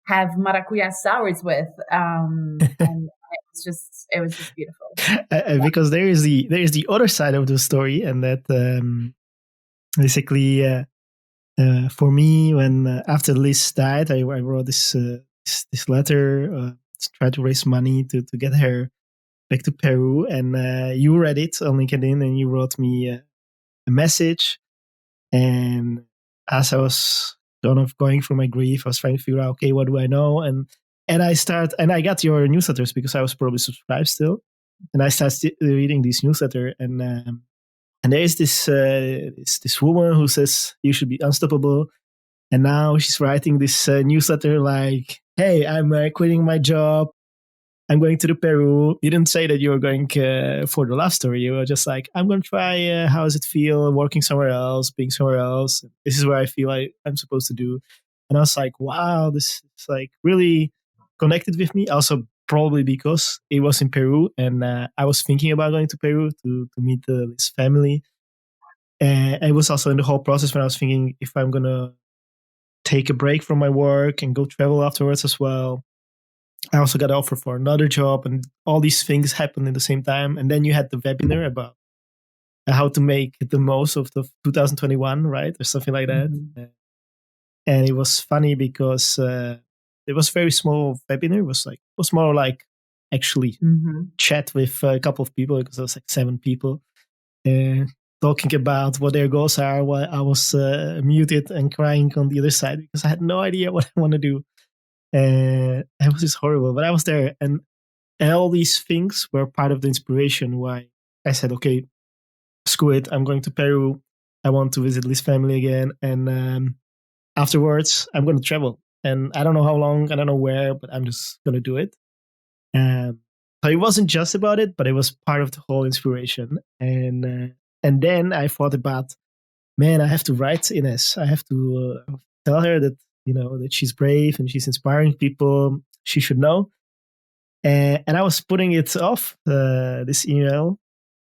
have maracuya sours with. And it was just beautiful. Because there is the other side of the story, and that basically for me, when after Liz died, I wrote this letter to try to raise money to get her back to Peru, and you read it on LinkedIn and you wrote me a message. And as I was kind of going through my grief, I was trying to figure out, okay, what do I know? And I got your newsletters because I was probably subscribed still, and I started reading this newsletter, and there is this woman who says you should be unstoppable, and now she's writing this newsletter like, hey, I'm quitting my job. I'm going to the Peru. You didn't say that you were going for the love story. You were just like, I'm going to try, how does it feel working somewhere else, being somewhere else. This is where I feel like I'm supposed to do. And I was like, wow, this is like really connected with me. Also, probably because it was in Peru and I was thinking about going to Peru to meet his family. And it was also in the whole process when I was thinking if I'm going to take a break from my work and go travel afterwards as well. I also got an offer for another job, and all these things happened at the same time. And then you had the webinar about how to make the most of the 2021, right, or something like that. Mm-hmm. And it was funny because it was very small webinar. It was more like actually chat with a couple of people, because there was like 7 people talking about what their goals are, while I was muted and crying on the other side because I had no idea what I want to do. It was just horrible, but I was there, and all these things were part of the inspiration why I said, okay, screw it, I'm going to Peru. I want to visit Liz family again, and afterwards I'm going to travel, and I don't know how long, I don't know where, but I'm just going to do it. So it wasn't just about it, but it was part of the whole inspiration. And then I thought about, man, I have to write Ines. I have to tell her that, that she's brave and she's inspiring people. She should know. And I was putting it off, this email,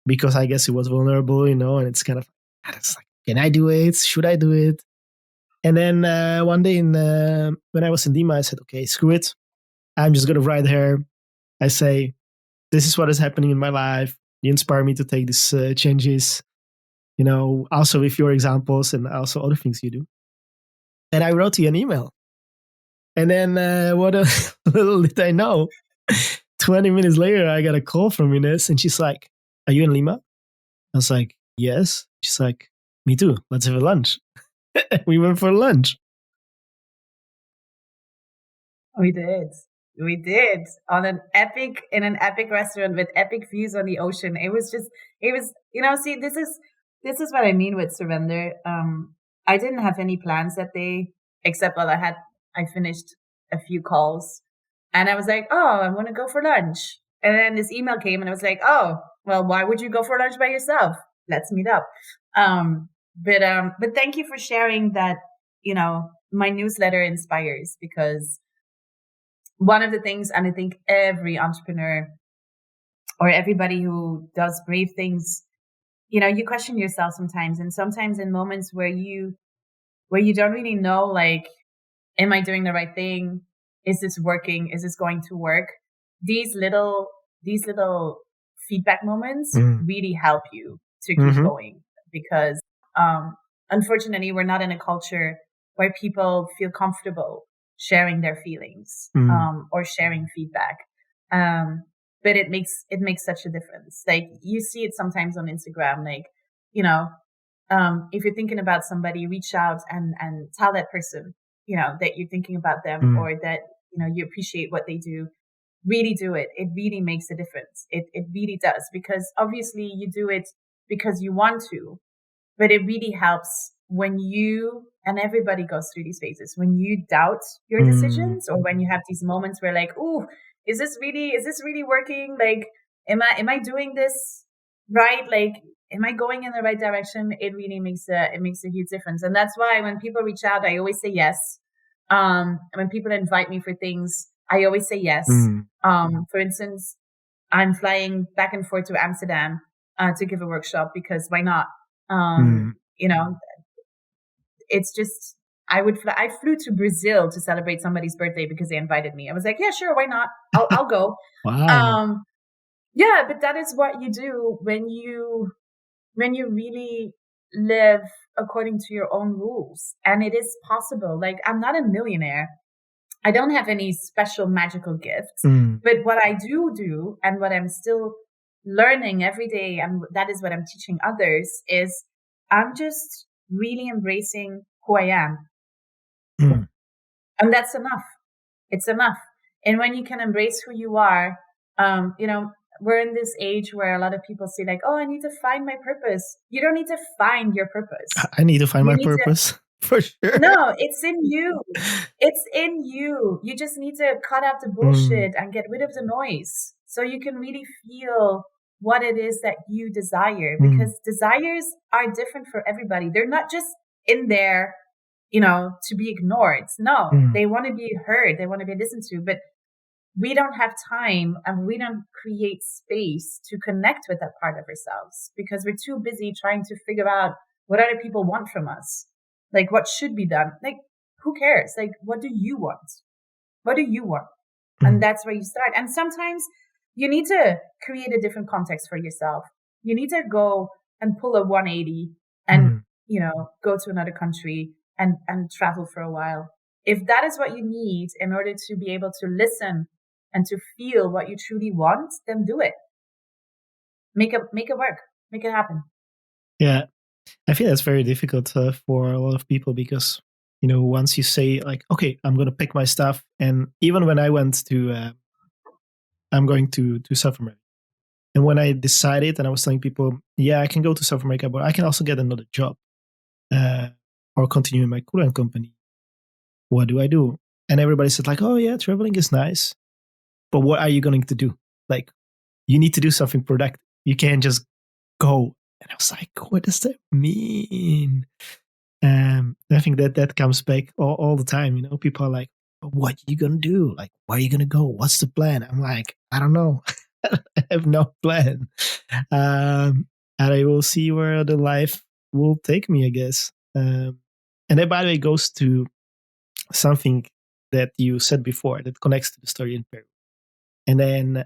because I guess it was vulnerable, and it's kind of, it's like, can I do it? Should I do it? And then one day when I was in Lima, I said, okay, screw it. I'm just going to write her. I say, this is what is happening in my life. You inspire me to take these changes, also with your examples and also other things you do. And I wrote you an email. And then what a little did I know, 20 minutes later, I got a call from Ines, and she's like, are you in Lima? I was like, yes. She's like, me too. Let's have a lunch. We went for lunch. We did in an epic restaurant with epic views on the ocean. It was, see, this is what I mean with surrender. I didn't have any plans that day, except, I finished a few calls and I was like, oh, I want to go for lunch. And then this email came and I was like, oh, well, why would you go for lunch by yourself? Let's meet up. But thank you for sharing that, my newsletter inspires, because one of the things, and I think every entrepreneur or everybody who does brave things, you question yourself sometimes, and sometimes in moments where you don't really know, like, am I doing the right thing? Is this working? Is this going to work? These little feedback moments really help you to keep going, because unfortunately, we're not in a culture where people feel comfortable sharing their feelings or sharing feedback. But it makes such a difference. Like, you see it sometimes on Instagram, like, if you're thinking about somebody, reach out and tell that person, that you're thinking about them, or that, you appreciate what they do. Really do it. It really makes a difference. It really does, because obviously you do it because you want to, but it really helps when you, and everybody goes through these phases, when you doubt your decisions, or when you have these moments where, like, ooh, is this really working? Like, am I doing this right? Like, am I going in the right direction? It really makes a huge difference. And that's why when people reach out, I always say yes. When people invite me for things, I always say yes. For instance, I'm flying back and forth to Amsterdam to give a workshop, because why not? It's just, I flew to Brazil to celebrate somebody's birthday because they invited me. I was like, yeah, sure, why not? I'll go. Wow. Yeah, but that is what you do when you really live according to your own rules. And it is possible. Like, I'm not a millionaire. I don't have any special magical gifts, but what I do, and what I'm still learning every day, and that is what I'm teaching others, is I'm just really embracing who I am. And that's enough. It's enough. And when you can embrace who you are, we're in this age where a lot of people say, like, oh, I need to find my purpose. You don't need to find your purpose. I need to find my purpose. For sure. No, it's in you. It's in you. You just need to cut out the bullshit and get rid of the noise, so you can really feel what it is that you desire, because desires are different for everybody. They're not just in there, to be ignored. No, they want to be heard. They want to be listened to, but we don't have time, and we don't create space to connect with that part of ourselves, because we're too busy trying to figure out what other people want from us. Like, what should be done? Like, who cares? Like, what do you want? What do you want? And that's where you start. And sometimes you need to create a different context for yourself. You need to go and pull a 180 and, go to another country and travel for a while. If that is what you need in order to be able to listen and to feel what you truly want, then do it. Make it work. Make it happen. Yeah. I think that's very difficult for a lot of people because, once you say like, okay, I'm going to pick my stuff. And even when I went to, I'm going to South America. And when I decided and I was telling people, yeah, I can go to South America, but I can also get another job or continue in my current company. What do I do? And everybody said like, oh yeah, traveling is nice. But what are you going to do? Like, you need to do something productive. You can't just go. And I was like, what does that mean? I think that comes back all the time. People are like, what are you going to do? Like, where are you going to go? What's the plan? I'm like, I don't know. I have no plan. And I will see where the life will take me, I guess. And that, by the way, goes to something that you said before that connects to the story in Peru. And then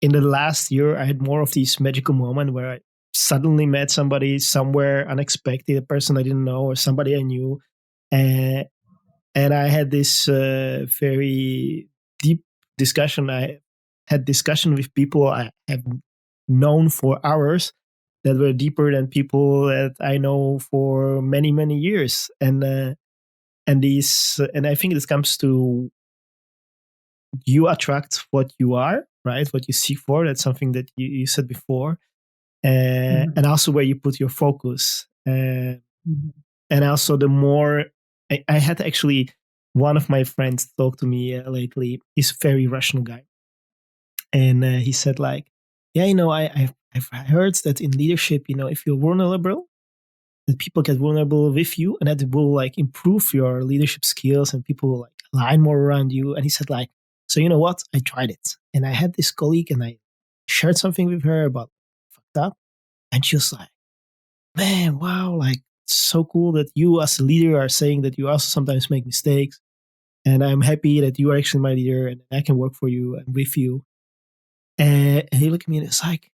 in the last year, I had more of these magical moments where I suddenly met somebody somewhere unexpected, a person I didn't know or somebody I knew. And I had this very deep discussion. I had discussion with people I have known for hours that were deeper than people that I know for many, many years. And I think this comes to you attract what you are, right? What you seek for. That's something that you said before. And also where you put your focus. And also the more, I had actually one of my friends talk to me lately. He's a very rational guy. And he said like, yeah, I've heard that in leadership, if you're vulnerable, that people get vulnerable with you and that it will like improve your leadership skills and people will like align more around you. And he said like, so you know what? I tried it. And I had this colleague and I shared something with her about fucked up. And she was like, man, wow, like it's so cool that you as a leader are saying that you also sometimes make mistakes. And I'm happy that you are actually my leader and I can work for you and with you. And he looked at me and it's like,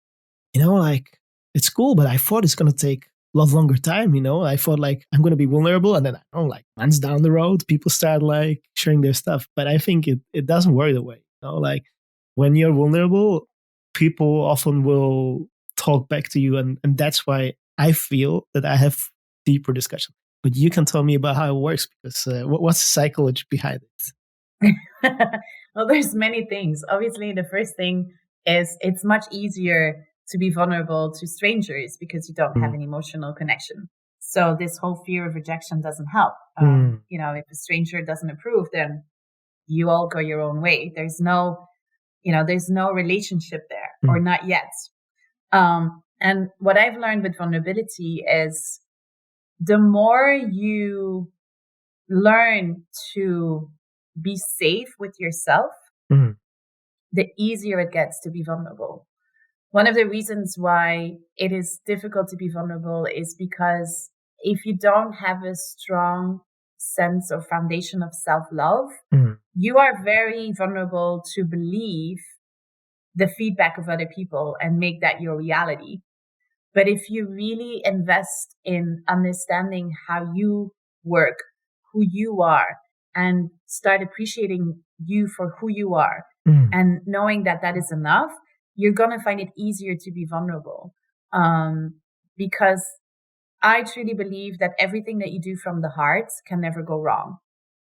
like it's cool, but I thought it's going to take a lot longer time. I thought like I'm going to be vulnerable. And then I don't know, like months down the road, people start like sharing their stuff. But I think it doesn't work the way, like when you're vulnerable, people often will talk back to you. And that's why I feel that I have deeper discussion. But you can tell me about how it works because what's the psychology behind it? Well, there's many things. Obviously, the first thing is it's much easier to be vulnerable to strangers because you don't have an emotional connection. So this whole fear of rejection doesn't help. If a stranger doesn't approve, then you all go your own way. There's no relationship there or not yet. And what I've learned with vulnerability is the more you learn to be safe with yourself, the easier it gets to be vulnerable. One of the reasons why it is difficult to be vulnerable is because if you don't have a strong sense or foundation of self-love, you are very vulnerable to believe the feedback of other people and make that your reality. But if you really invest in understanding how you work, who you are, and start appreciating you for who you are, and knowing that that is enough, you're going to find it easier to be vulnerable. Because I truly believe that everything that you do from the heart can never go wrong.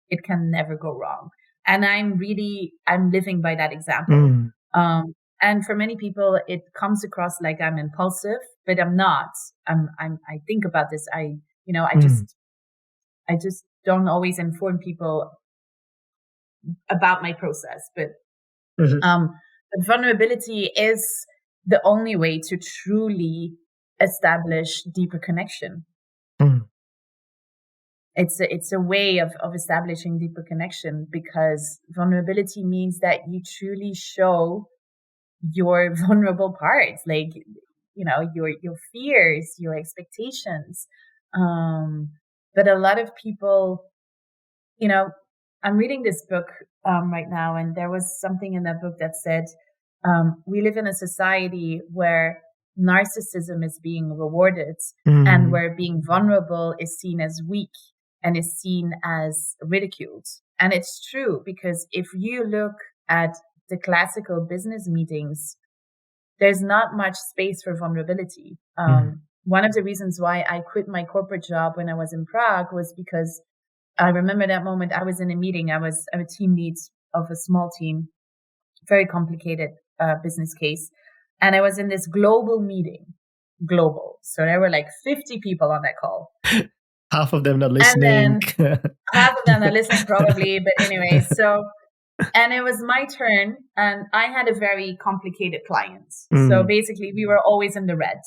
It can never go wrong. And I'm living by that example. And for many people, it comes across like I'm impulsive, but I'm not. I think about this. I just don't always inform people about my process, but vulnerability is the only way to truly establish deeper connection. It's a way of establishing deeper connection because vulnerability means that you truly show your vulnerable parts, like, your fears, your expectations. But a lot of people, I'm reading this book right now, and there was something in that book that said, we live in a society where narcissism is being rewarded and where being vulnerable is seen as weak and is seen as ridiculed. And it's true, because if you look at the classical business meetings, there's not much space for vulnerability. One of the reasons why I quit my corporate job when I was in Prague was because I remember that moment. I was in a meeting. I'm a team lead of a small team, very complicated business case. And I was in this global meeting, global. So there were like 50 people on that call. Half of them not listening. And then half of them not listening probably. But anyway, and it was my turn, and I had a very complicated client. So basically we were always in the red.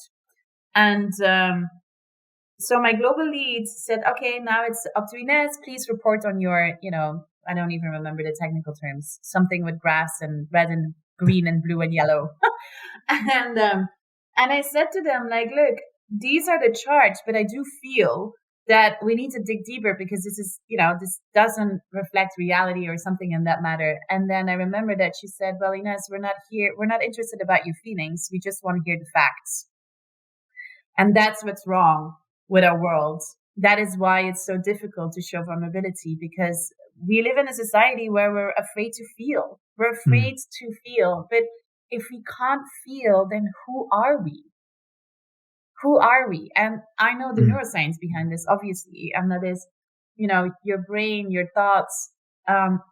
And so my global lead said, okay, now it's up to Ines. Please report on your, I don't even remember the technical terms, something with grass and red and green and blue and yellow. And I said to them, like, look, these are the charts, but I do feel that we need to dig deeper, because this is, this doesn't reflect reality or something in that matter. And then I remember that she said, well, Ines, we're not interested about your feelings. We just want to hear the facts. And that's what's wrong with our world. That is why it's so difficult to show vulnerability, because we live in a society where we're afraid to feel. We're afraid to feel. But if we can't feel, then who are we? Who are we? And I know the neuroscience behind this, obviously. And that is, your brain, your thoughts,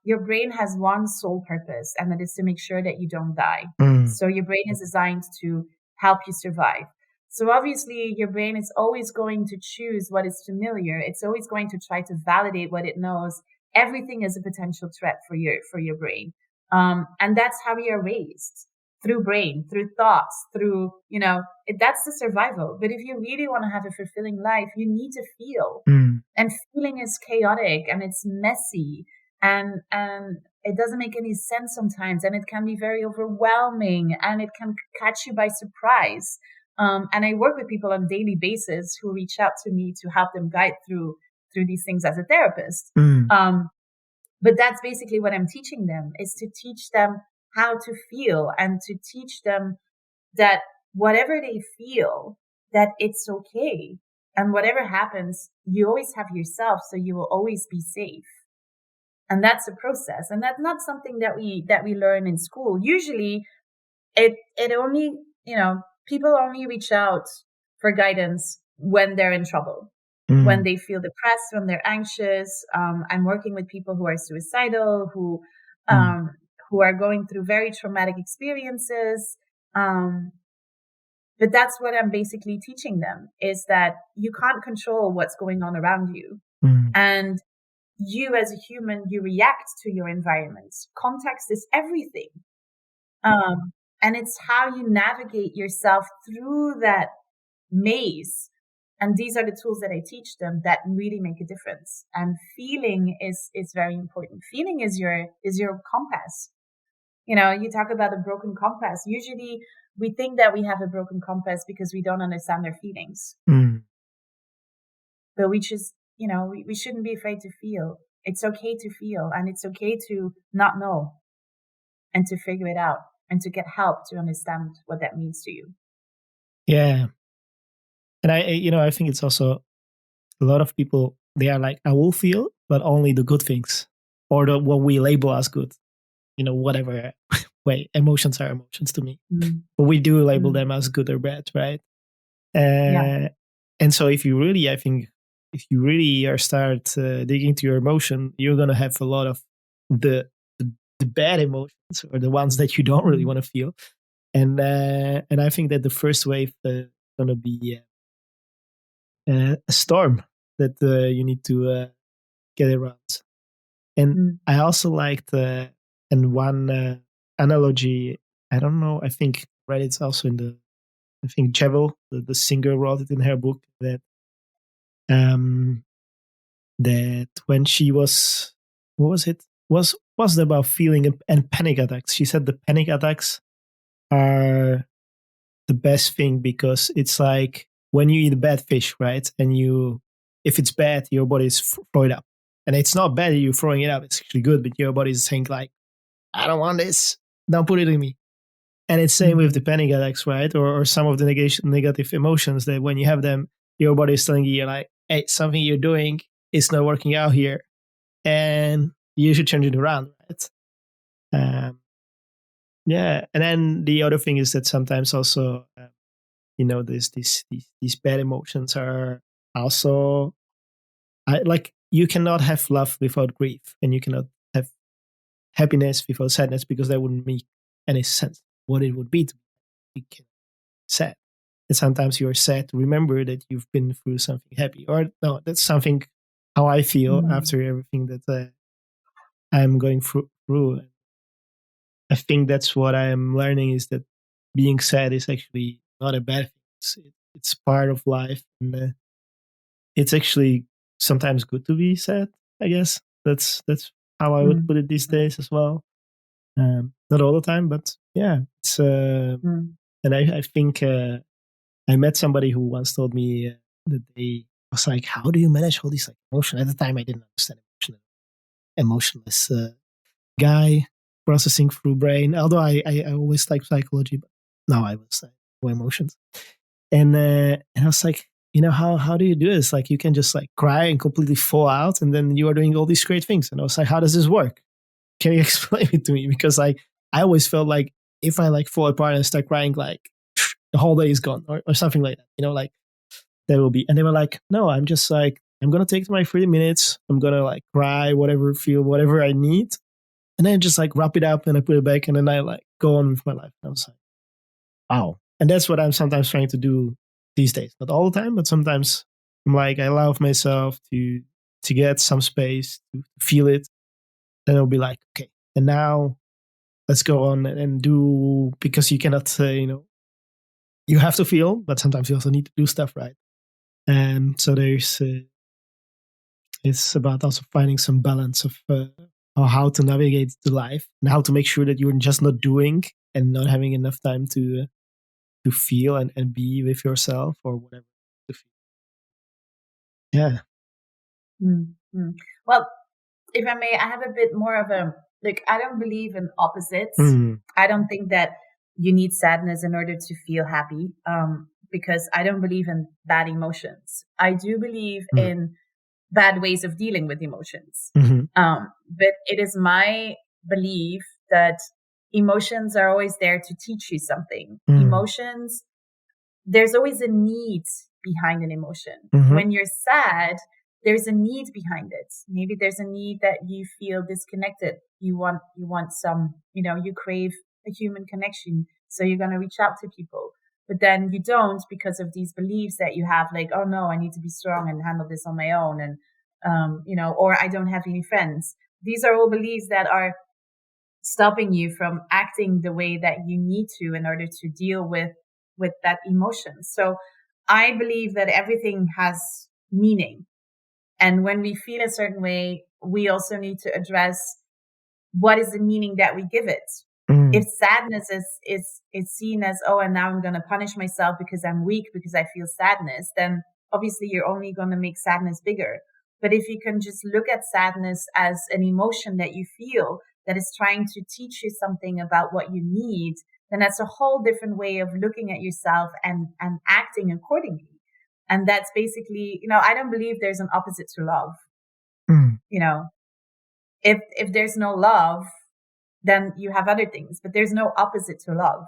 your brain has one sole purpose, and that is to make sure that you don't die. So your brain is designed to help you survive. So obviously your brain is always going to choose what is familiar. It's always going to try to validate what it knows. Everything is a potential threat for your brain. And that's how we are raised. Through brain, through thoughts, through, that's the survival. But if you really want to have a fulfilling life, you need to feel. And feeling is chaotic, and it's messy, and it doesn't make any sense sometimes, and it can be very overwhelming, and it can catch you by surprise. And I work with people on a daily basis who reach out to me to help them guide through these things as a therapist. But that's basically what I'm teaching them, is to teach them how to feel, and to teach them that whatever they feel, that it's okay. And whatever happens, you always have yourself, so you will always be safe. And that's a process. And that's not something that we learn in school. Usually it only, people only reach out for guidance when they're in trouble, when they feel depressed, when they're anxious. I'm working with people who are suicidal, who are going through very traumatic experiences. But that's what I'm basically teaching them, is that you can't control what's going on around you. And you as a human, you react to your environment. Context is everything. And it's how you navigate yourself through that maze. And these are the tools that I teach them that really make a difference. And feeling is very important. Feeling is your compass. You talk about a broken compass. Usually we think that we have a broken compass because we don't understand our feelings. But we just, we shouldn't be afraid to feel. It's okay to feel, and it's okay to not know, and to figure it out, and to get help to understand what that means to you. Yeah. And I think it's also a lot of people, they are like, I will feel, but only the good things, or what we label as good. Whatever way, emotions are emotions to me. But we do label them as good or bad, right? And so if you really start digging into your emotion, you're going to have a lot of the bad emotions, or the ones that you don't really want to feel. And I think that the first wave is going to be a storm that you need to get around. And I also liked and one analogy, I don't know, I think Reddit's also I think Jewel, the singer, wrote it in her book, that when she was, what was it? Was it about feeling and panic attacks? She said the panic attacks are the best thing, because it's like when you eat a bad fish, right? And if it's bad, your body is throwing it up. And it's not bad that you're throwing it up, it's actually good, but your body is saying like, I don't want this, don't put it in me. And it's same with the panic attacks, right? Or some of the negative emotions that when you have them, your body is telling you, like, hey, something you're doing is not working out here, and you should change it around, right? Yeah, and then the other thing is that sometimes also, these bad emotions are also, like, you cannot have love without grief, and you cannot have happiness without sadness, because that wouldn't make any sense. What it would be to be sad. And sometimes you're sad to remember that you've been through something happy, or no, that's something how I feel after everything that I'm going through. I think that's what I am learning, is that being sad is actually not a bad thing. It's part of life, and it's actually sometimes good to be sad. I guess that's how I would put it these days as well. Not all the time, but yeah, it's and I think I met somebody who once told me that they was like, "How do you manage all these, like, emotion?" At the time, I didn't understand emotionless guy processing through brain. Although I always liked psychology, but now I was emotions. And I was like, how do you do this? Like, you can just like cry and completely fall out, and then you are doing all these great things. And I was like, how does this work? Can you explain it to me? Because like I always felt like if I like fall apart and start crying, like the whole day is gone, or something like that. Like there will be. And they were like, no, I'm just like, I'm gonna take my 30 minutes. I'm gonna like cry, feel whatever I need, and then just like wrap it up and I put it back, and then I like go on with my life. And I was like, wow. And that's what I'm sometimes trying to do these days. Not all the time, but sometimes I'm like, I allow myself to get some space to feel it. Then I'll be like, okay, and now let's go on and do, because you cannot, you have to feel, but sometimes you also need to do stuff, right? And so there's, it's about also finding some balance of how to navigate the life, and how to make sure that you're just not doing and not having enough time to feel and be with yourself, or whatever to feel. Yeah. Mm-hmm. Well, if I may, I have a bit more of a, like, I don't believe in opposites. I don't think that you need sadness in order to feel happy, because I don't believe in bad emotions. I do believe in bad ways of dealing with emotions. But it is my belief that emotions are always there to teach you something. Emotions, there's always a need behind an emotion. When you're sad, there's a need behind it. Maybe there's a need that you feel disconnected. You want some, you crave a human connection. So you're going to reach out to people, but then you don't, because of these beliefs that you have, like, oh no, I need to be strong and handle this on my own. And, or I don't have any friends. These are all beliefs that are stopping you from acting the way that you need to in order to deal with that emotion. So I believe that everything has meaning. And when we feel a certain way, we also need to address what is the meaning that we give it. If sadness is seen as, oh, and now I'm going to punish myself because I'm weak, because I feel sadness, then obviously you're only going to make sadness bigger. But if you can just look at sadness as an emotion that you feel that is trying to teach you something about what you need, then that's a whole different way of looking at yourself and acting accordingly. And that's basically, I don't believe there's an opposite to love. If there's no love, then you have other things, but there's no opposite to love.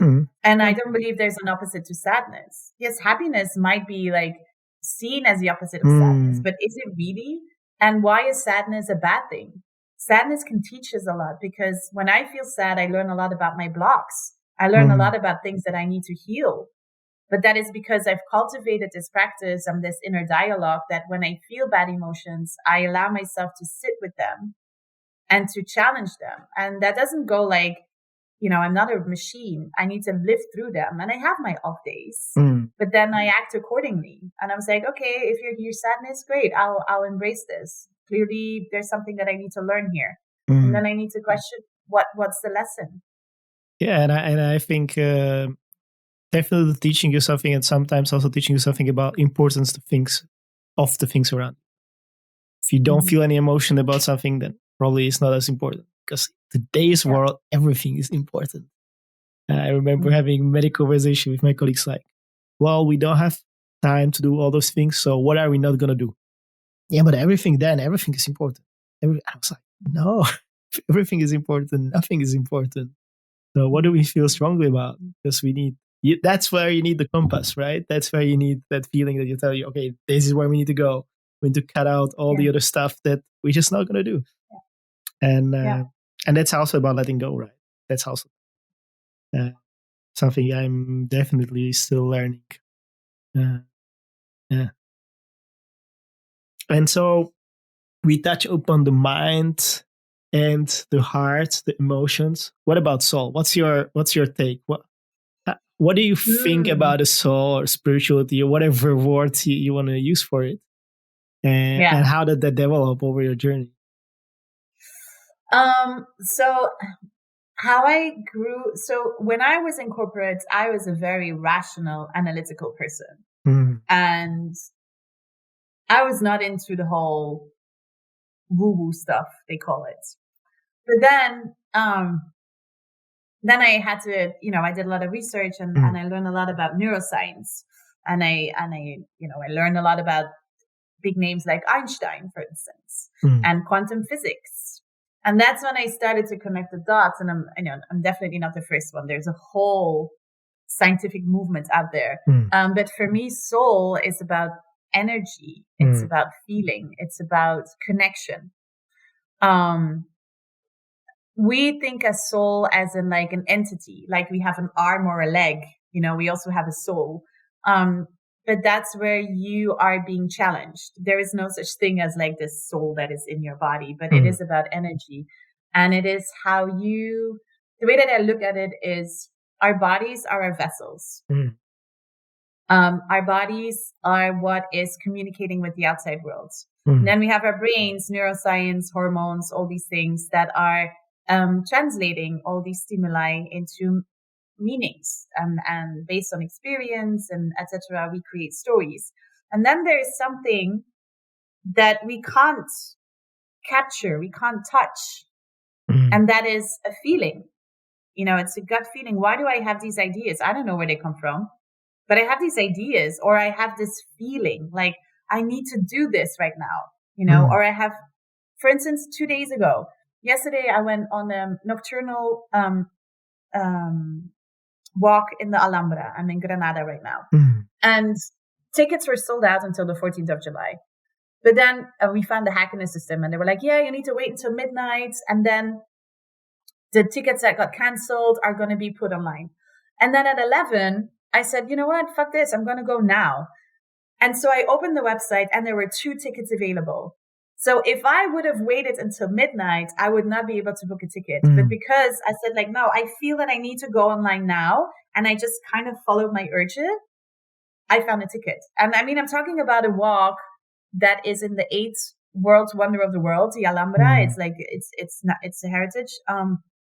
And I don't believe there's an opposite to sadness. Yes, happiness might be like seen as the opposite of sadness, but is it really? And why is sadness a bad thing? Sadness can teach us a lot, because when I feel sad, I learn a lot about my blocks. I learn a lot about things that I need to heal. But that is because I've cultivated this practice and this inner dialogue that when I feel bad emotions, I allow myself to sit with them and to challenge them. And that doesn't go like, I'm not a machine. I need to live through them. And I have my off days, but then I act accordingly. And I was like, okay, if you're here, sadness, great. I'll embrace this. Clearly there's something that I need to learn here. And then I need to question what's the lesson. Yeah. And I think, definitely teaching you something, and sometimes also teaching you something about importance of the things around. If you don't feel any emotion about something, then probably it's not as important, because today's world, everything is important. I remember having many conversations with my colleagues like, well, we don't have time to do all those things, so what are we not going to do? Yeah, but everything is important. I was like, no, everything is important. Nothing is important. So what do we feel strongly about? Because that's where you need the compass, right? That's where you need that feeling that you tell you, okay, this is where we need to go. We need to cut out all the other stuff that we're just not going to do. Yeah. And that's also about letting go, right? That's also something I'm definitely still learning. Yeah. And so we touch upon the mind and the heart, the emotions. What about soul? What's your take? What do you think about the soul or spirituality or whatever words you want to use for it? And how did that develop over your journey? So how I grew. So when I was in corporate, I was a very rational, analytical person. And I was not into the whole woo-woo stuff, they call it. But then I had to, I did a lot of research and I learned a lot about neuroscience. And I learned a lot about big names like Einstein, for instance, and quantum physics. And that's when I started to connect the dots. And I'm definitely not the first one. There's a whole scientific movement out there. But for me, soul is about energy. It's about feeling. It's about connection. We think of soul as in like an entity, like we have an arm or a leg. We also have a soul. But that's where you are being challenged. There is no such thing as like this soul that is in your body, but it is about energy. And it is the way that I look at it is our bodies are our vessels. Our bodies are what is communicating with the outside world. And then we have our brains, neuroscience, hormones, all these things that are translating all these stimuli into meanings, and based on experience and etc. we create stories. And then there is something that we can't capture, we can't touch, and that is a feeling. It's a gut feeling. Why do I have these ideas? I don't know where they come from, but I have these ideas, or I have this feeling like I need to do this right now, or I have, for instance, yesterday I went on a nocturnal walk in the Alhambra. I'm in Granada right now. And tickets were sold out until the 14th of July. But then we found the hack in the system and they were like, yeah, you need to wait until midnight. And then the tickets that got canceled are going to be put online. And then at 11, I said, you know what? Fuck this. I'm going to go now. And so I opened the website and there were 2 tickets available. So if I would have waited until midnight, I would not be able to book a ticket. But because I said like, no, I feel that I need to go online now. And I just kind of followed my urges. I found a ticket. And I mean, I'm talking about a walk that is in the 8th world wonder of the world, the Alhambra. It's like, it's a heritage.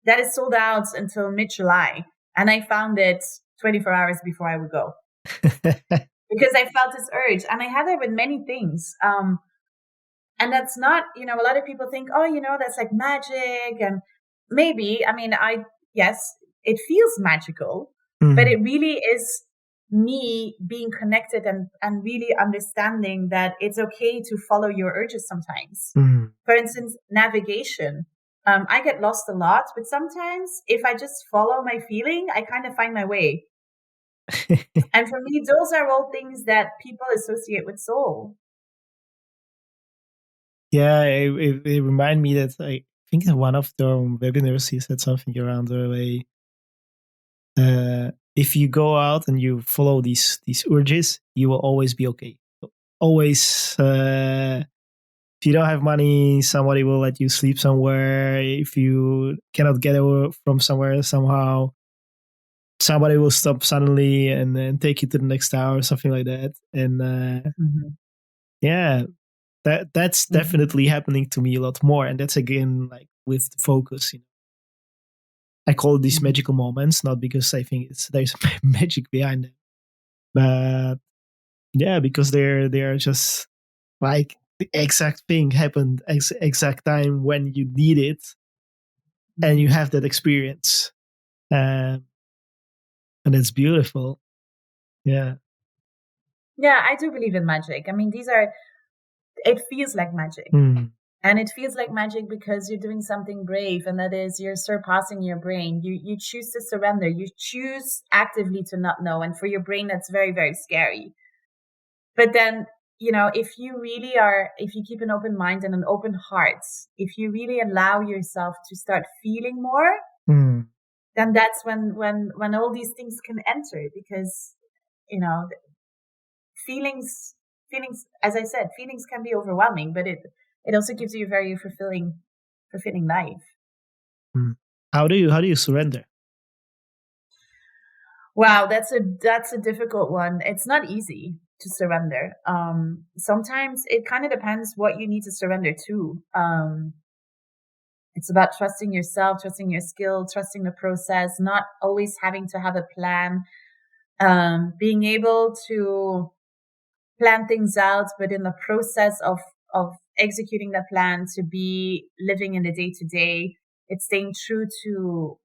That is sold out until mid-July. And I found it 24 hours before I would go. Because I felt this urge. And I had that with many things. And that's not, a lot of people think, oh, that's like magic. And maybe, yes, it feels magical, but it really is me being connected and really understanding that it's okay to follow your urges sometimes. For instance, navigation. I get lost a lot, but sometimes if I just follow my feeling, I kind of find my way. And for me, those are all things that people associate with soul. Yeah, it reminded me that I think in one of the webinars he said something around the way, if you go out and you follow these urges, you will always be okay. Always, if you don't have money, somebody will let you sleep somewhere. If you cannot get away from somewhere somehow, somebody will stop suddenly and then take you to the next tower or something like that. And yeah. That's definitely happening to me a lot more. And that's again like with the focus. I call it these magical moments, not because I think there's magic behind them, but yeah, because they're just like the exact thing happened exact time when you need it, and you have that experience. And it's beautiful. Yeah. Yeah, I do believe in magic. I mean, it feels like magic. And it feels like magic because you're doing something brave, and that is you're surpassing your brain. You choose to surrender. You choose actively to not know. And for your brain, that's very, very scary. But then, if you keep an open mind and an open heart, if you really allow yourself to start feeling more, then that's when all these things can enter, because, feelings, as I said, feelings can be overwhelming, but it also gives you a very fulfilling life. How do you surrender? Wow, that's a difficult one. It's not easy to surrender. Sometimes it kind of depends what you need to surrender to. It's about trusting yourself, trusting your skill, trusting the process, not always having to have a plan, being able to plan things out, but in the process of executing the plan, to be living in the day to day. It's staying true to,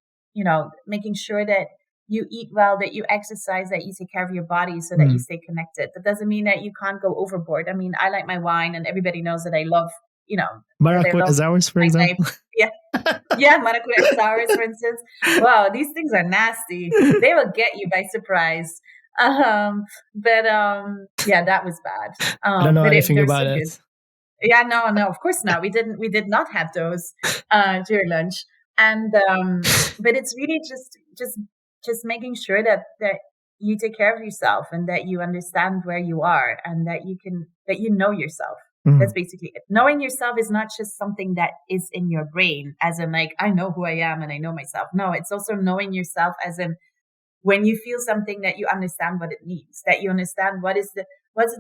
making sure that you eat well, that you exercise, that you take care of your body so that you stay connected. That doesn't mean that you can't go overboard. I mean, I like my wine, and everybody knows that I love, Maracuja sours, for example. Yeah. Yeah, maracuja sours, for instance. Wow, these things are nasty. They will get you by surprise. But yeah, that was bad. I don't know anything about it. Good. Yeah, no, of course not. We did not have those during lunch. And but it's really just making sure that you take care of yourself, and that you understand where you are, and that you know yourself. That's basically it. Knowing yourself is not just something that is in your brain, as in like, I know who I am and I know myself. No, it's also knowing yourself as in, when you feel something, that you understand what it means, that you understand what's the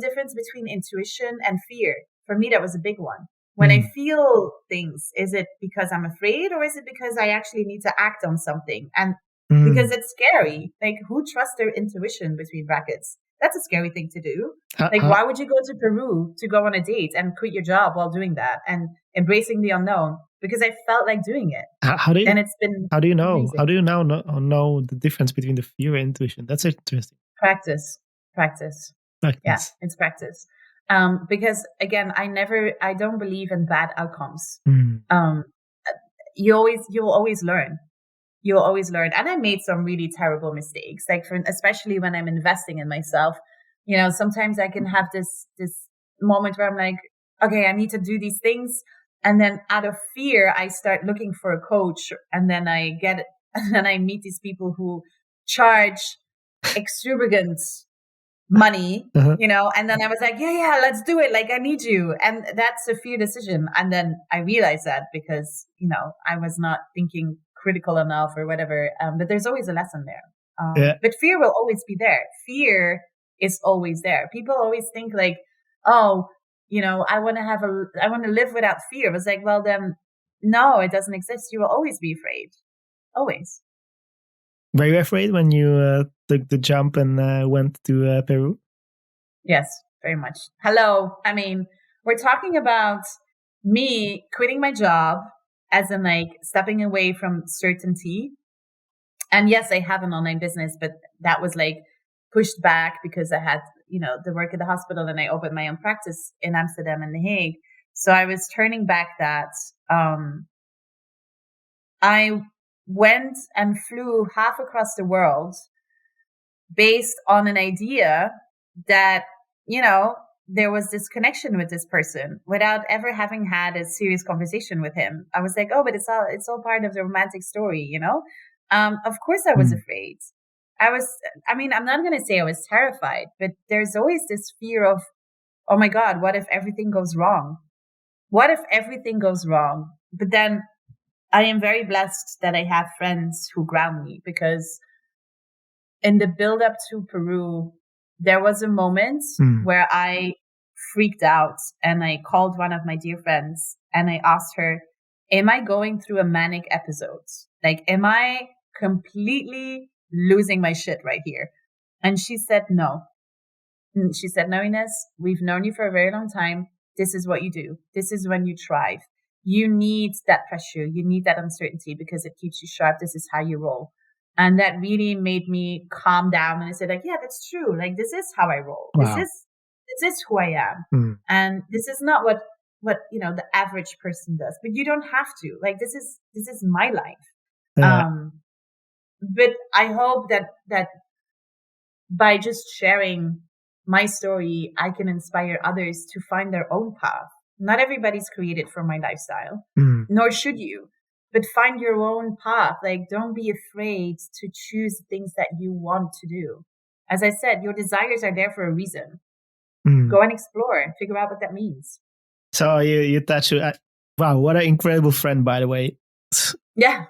difference between intuition and fear. For me, that was a big one. When I feel things, is it because I'm afraid, or is it because I actually need to act on something? And because it's scary. Like, who trusts their intuition, between brackets? That's a scary thing to do. Like, why would you go to Peru to go on a date and quit your job while doing that and embracing the unknown? Because I felt like doing it. How do you know? Amazing. How do you now know the difference between the fear and intuition? That's interesting. Practice. Yeah, it's practice. Because again, I don't believe in bad outcomes. You'll always learn. You'll always learn. And I made some really terrible mistakes, like especially when I'm investing in myself. Sometimes I can have this moment where I'm like, okay, I need to do these things. And then out of fear, I start looking for a coach, and then I get it. And then I meet these people who charge extravagant money, and then I was like, yeah, let's do it. Like, I need you. And that's a fear decision. And then I realized that because, I was not thinking critical enough or whatever. But there's always a lesson there. But fear will always be there. Fear is always there. People always think like, oh, I want to live without fear. It was like, well, then no, it doesn't exist. You will always be afraid. Always. Were you afraid when you took the jump and went to Peru? Yes, very much. Hello. I mean, we're talking about me quitting my job, as in like stepping away from certainty. And yes, I have an online business, but that was like pushed back because I had, the work at the hospital, and I opened my own practice in Amsterdam and The Hague. So I was turning back that. I went and flew half across the world based on an idea that, there was this connection with this person without ever having had a serious conversation with him. I was like, oh, but it's all part of the romantic story, Of course I was afraid. I'm not going to say I was terrified, but there's always this fear of, oh my God, what if everything goes wrong? What if everything goes wrong? But then I am very blessed that I have friends who ground me, because in the build up to Peru, there was a moment where I freaked out, and I called one of my dear friends and I asked her, am I going through a manic episode? Like, am I completely losing my shit right here? And she said, no. She said, no, Ines, we've known you for a very long time. This is what you do. This is when you thrive. You need that pressure. You need that uncertainty because it keeps you sharp. This is how you roll. And that really made me calm down. And I said, like, yeah, that's true. Like, this is how I roll. Wow. This is who I am. And this is not what, the average person does, but you don't have to. Like, this is my life. But I hope that by just sharing my story, I can inspire others to find their own path. Not everybody's created for my lifestyle, nor should you, but find your own path. Like, don't be afraid to choose things that you want to do. As I said, your desires are there for a reason. Go and explore and figure out what that means. So you touch, wow, what an incredible friend, by the way. Yeah.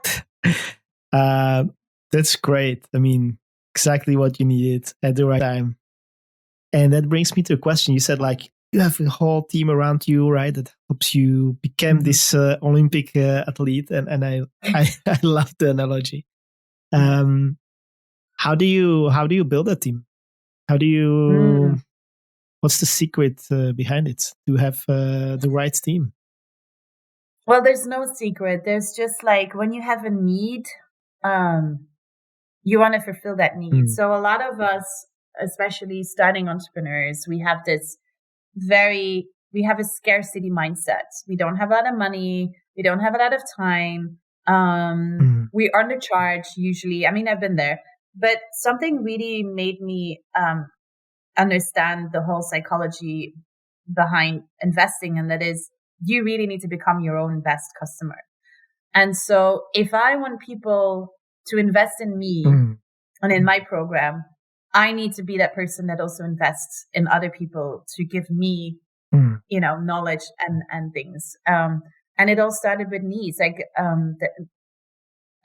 That's great. I mean, exactly what you needed at the right time. And that brings me to a question. You said, like, you have a whole team around you, right? That helps you become this Olympic athlete. And I love the analogy. How do you build a team? How do you, what's the secret behind it to have the right team? Well, there's no secret. There's just like, when you have a need, you want to fulfill that need. So a lot of us, especially starting entrepreneurs, we have a scarcity mindset. We don't have a lot of money. We don't have a lot of time. We undercharge usually. I mean, I've been there, but something really made me, understand the whole psychology behind investing. And that is, you really need to become your own best customer. And so if I want people to invest in me and in my program, I need to be that person that also invests in other people to give me, knowledge and things. And it all started with needs. Like,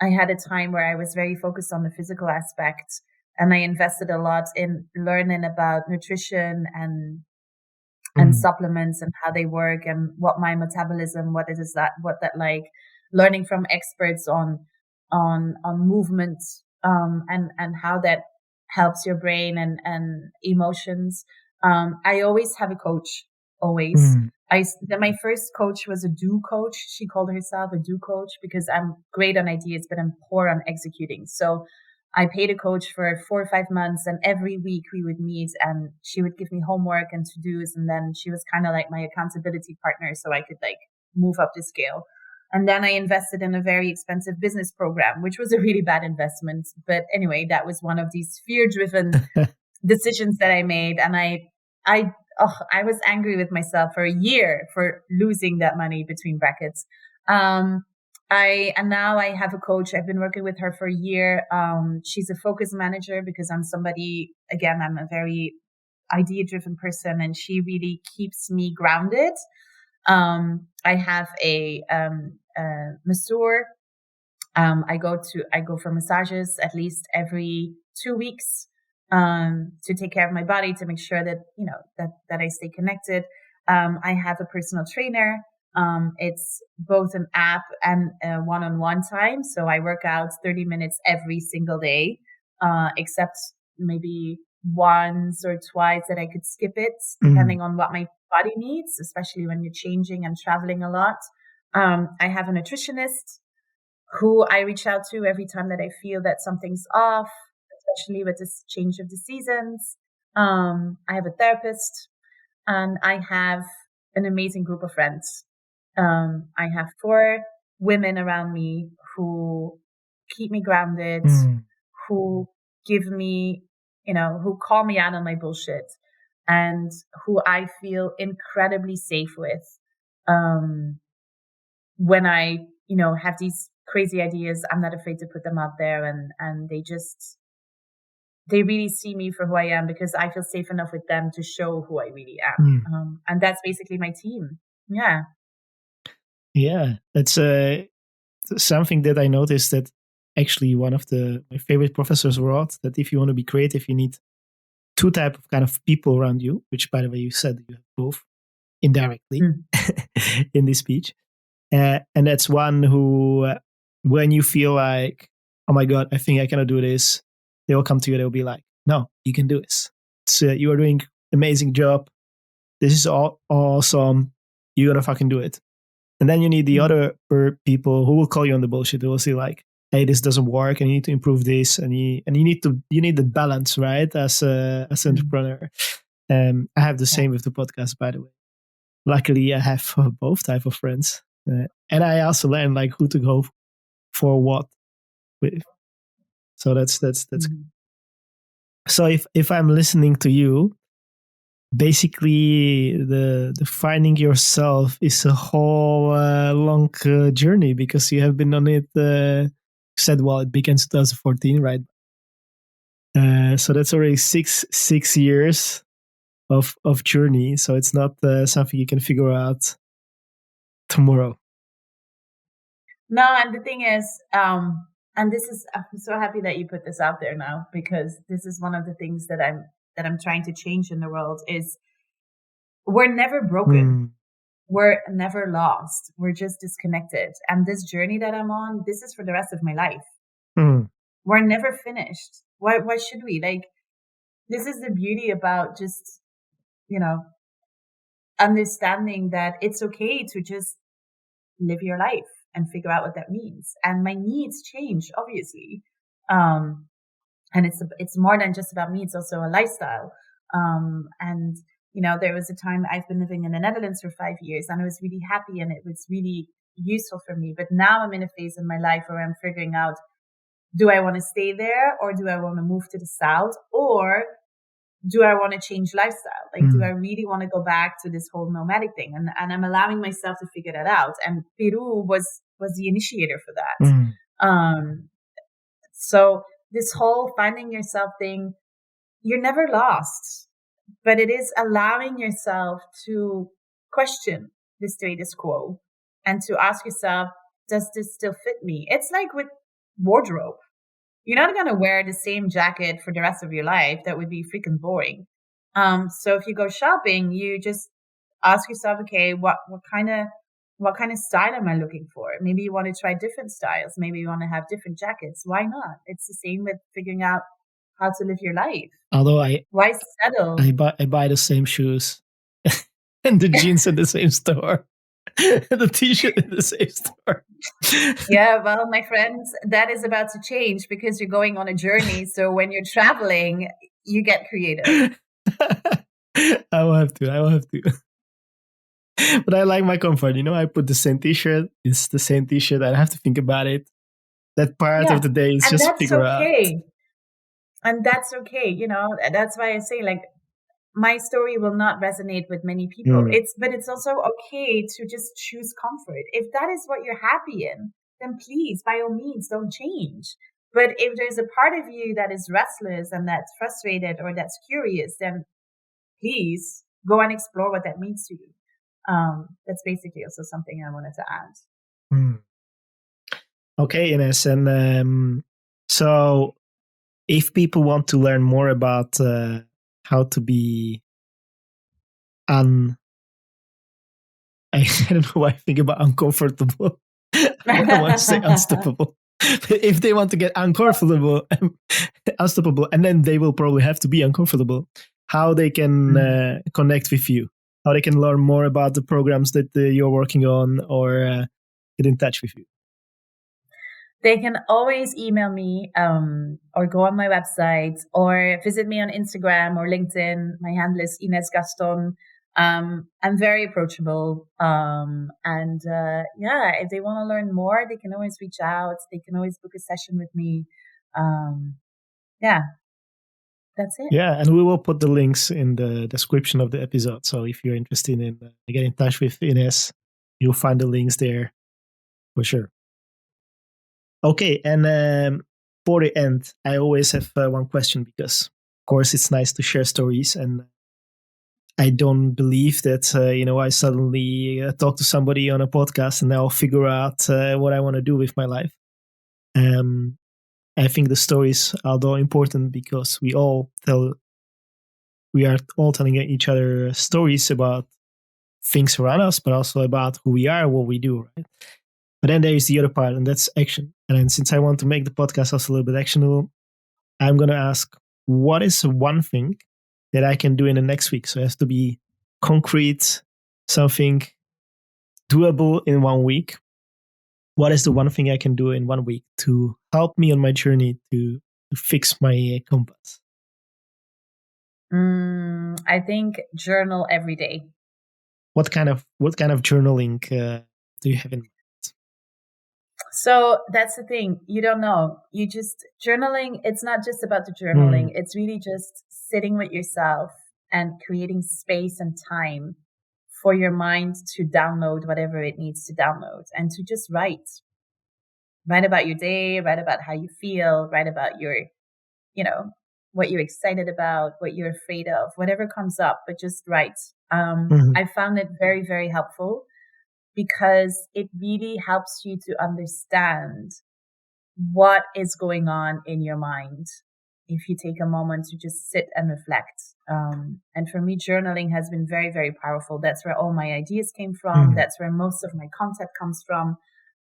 I had a time where I was very focused on the physical aspect, and I invested a lot in learning about nutrition and supplements and how they work and what my metabolism, what that like, learning from experts on movement, and how that helps your brain and emotions. I always have a coach, always. My first coach was a do coach. She called herself a do coach because I'm great on ideas, but I'm poor on executing. So I paid a coach for 4 or 5 months, and every week we would meet and she would give me homework and to-dos. And then she was kind of like my accountability partner, so I could like move up the scale. And then I invested in a very expensive business program, which was a really bad investment. But anyway, that was one of these fear-driven decisions that I made. And I was angry with myself for a year for losing that money, between brackets. And now I have a coach. I've been working with her for a year. She's a focus manager because I'm a very idea-driven person, and she really keeps me grounded. I have a masseur. I go for massages at least every 2 weeks, to take care of my body, to make sure that, that I stay connected. I have a personal trainer. It's both an app and a one-on-one time. So I work out 30 minutes every single day, except maybe once or twice that I could skip it, depending on what my body needs, especially when you're changing and traveling a lot. I have a nutritionist who I reach out to every time that I feel that something's off, especially with this change of the seasons. I have a therapist, and I have an amazing group of friends. I have 4 women around me who keep me grounded, who give me, who call me out on my bullshit, and who I feel incredibly safe with. When I, have these crazy ideas, I'm not afraid to put them out there, and they really see me for who I am because I feel safe enough with them to show who I really am. And that's basically my team. Yeah. Yeah. That's something that I noticed, that actually one of my favorite professors wrote that if you want to be creative, you need 2 type of kind of people around you, which, by the way, you said you have both indirectly in this speech. And that's one who, when you feel like, oh my God, I think I cannot do this, they will come to you. They'll be like, no, you can do this. You are doing amazing job. This is awesome. You're going to fucking do it. And then you need the other people who will call you on the bullshit. They will say like, hey, this doesn't work, and you need to improve this, and you need the balance, right? As an entrepreneur. I have the same with the podcast, by the way. Luckily, I have both type of friends, and I also learn like who to go for what with. So that's So if I'm listening to you, basically the finding yourself is a whole long journey, because you have been on it. Said, well, it began 2014, right? So that's already six years of journey. So it's not something you can figure out tomorrow. No, and the thing is, and this is, I'm so happy that you put this out there now, because this is one of the things that I'm trying to change in the world is we're never broken. We're never lost. We're just disconnected. And this journey that I'm on, this is for the rest of my life. We're never finished. Why should we? Like, this is the beauty about just, understanding that it's okay to just live your life and figure out what that means. And my needs change, obviously. And it's more than just about me. It's also a lifestyle. And, there was a time I've been living in the Netherlands for 5 years, and I was really happy and it was really useful for me. But now I'm in a phase in my life where I'm figuring out, do I want to stay there, or do I want to move to the south, or do I want to change lifestyle? Like, do I really want to go back to this whole nomadic thing? And I'm allowing myself to figure that out. And Peru was the initiator for that. So this whole finding yourself thing, you're never lost, but it is allowing yourself to question the status quo and to ask yourself, does this still fit me? It's like with wardrobe. You're not going to wear the same jacket for the rest of your life. That would be freaking boring. So if you go shopping, you just ask yourself, okay, what kind of style am I looking for? Maybe you want to try different styles. Maybe you want to have different jackets. Why not? It's the same with figuring out how to live your life. Although why settle? I buy the same shoes and the jeans in the same store. The t-shirt in the same store. Yeah, well, my friends, that is about to change because you're going on a journey. So when you're traveling, you get creative. I will have to. But I like my comfort. I put the same t-shirt. It's the same t-shirt. I don't have to think about it. That part of the day is just figure out. And that's okay. That's why I say, like, my story will not resonate with many people. But it's also okay to just choose comfort. If that is what you're happy in, then please, by all means, don't change. But if there's a part of you that is restless and that's frustrated or that's curious, then please go and explore what that means to you. That's basically also something I wanted to add. Okay, Ines. And so if people want to learn more about how to be I don't know why I think about uncomfortable. I don't want to say unstoppable. If they want to get uncomfortable, unstoppable, and then they will probably have to be uncomfortable, how they can connect with you, how they can learn more about the programs that you're working on, or get in touch with you. They can always email me or go on my website or visit me on Instagram or LinkedIn. My handle is Ines Gaston. I'm very approachable. If they want to learn more, they can always reach out. They can always book a session with me. That's it. Yeah, and we will put the links in the description of the episode. So if you're interested in getting in touch with Ines, you'll find the links there for sure. Okay, and for the end, I always have one question because, of course, it's nice to share stories, and I don't believe that I suddenly talk to somebody on a podcast and I'll figure out what I want to do with my life. I think the stories, although important, because we are all telling each other stories about things around us, but also about who we are, what we do, right? But then there is the other part, and that's action. And then since I want to make the podcast also a little bit actionable, I'm going to ask, what is one thing that I can do in the next week? So it has to be concrete, something doable in 1 week. what is the one thing I can do in 1 week to help me on my journey to fix my compass? I think journal every day. What kind of journaling do you have in mind? So that's the thing. You don't know. You just journaling. It's not just about the journaling. It's really just sitting with yourself and creating space and time for your mind to download whatever it needs to download and to just write about your day, write about how you feel, write about your, what you're excited about, what you're afraid of, whatever comes up, but just write. I found it very, very helpful because it really helps you to understand what is going on in your mind if you take a moment to just sit and reflect. And for me, journaling has been very, very powerful. That's where all my ideas came from. That's where most of my content comes from.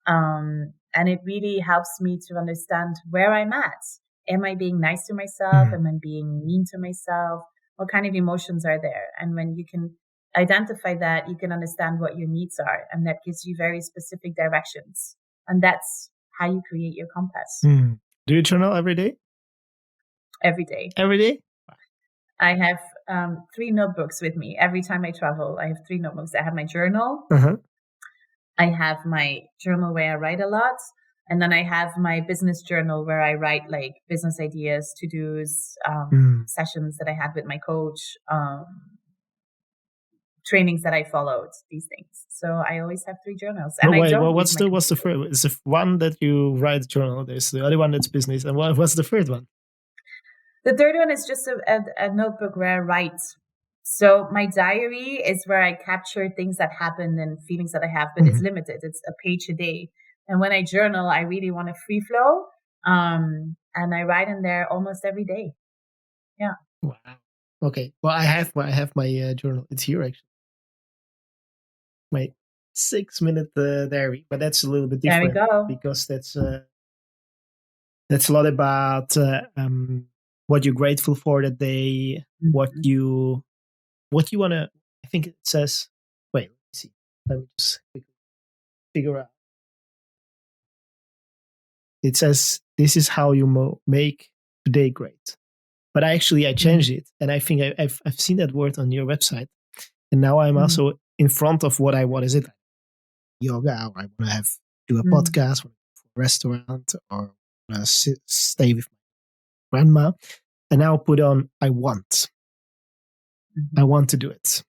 And it really helps me to understand where I'm at. Am I being nice to myself? Am I being mean to myself? What kind of emotions are there? And when you can identify that, you can understand what your needs are. And that gives you very specific directions. And that's how you create your compass. Do you journal every day? Every day. Every day? I have 3 notebooks with me. Every time I travel, I have 3 notebooks. I have my journal. I have my journal where I write a lot. And then I have my business journal where I write like business ideas, to-dos, sessions that I had with my coach, trainings that I followed, these things. So I always have 3 journals. And what's the first? Is the one that you write journal? There's the other one that's business. And what's the third one? The third one is just a notebook where I write. So my diary is where I capture things that happen and feelings that I have, but it's limited. It's a page a day. And when I journal, I really want a free flow. And I write in there almost every day. Yeah. Wow. Okay. Well, I have my journal. It's here actually. My 6-minute diary, but that's a little bit different. There we go. Because that's a lot about what you're grateful for that day, what you want to. I think it says. Wait, let me see. Let me just figure out. It says this is how you make today great. But I changed it, and I think I've seen that word on your website, and now I'm also in front of what is it? Yoga. Or I want to do a podcast, or a restaurant, or stay with my grandma, and now put on I want. I want to do it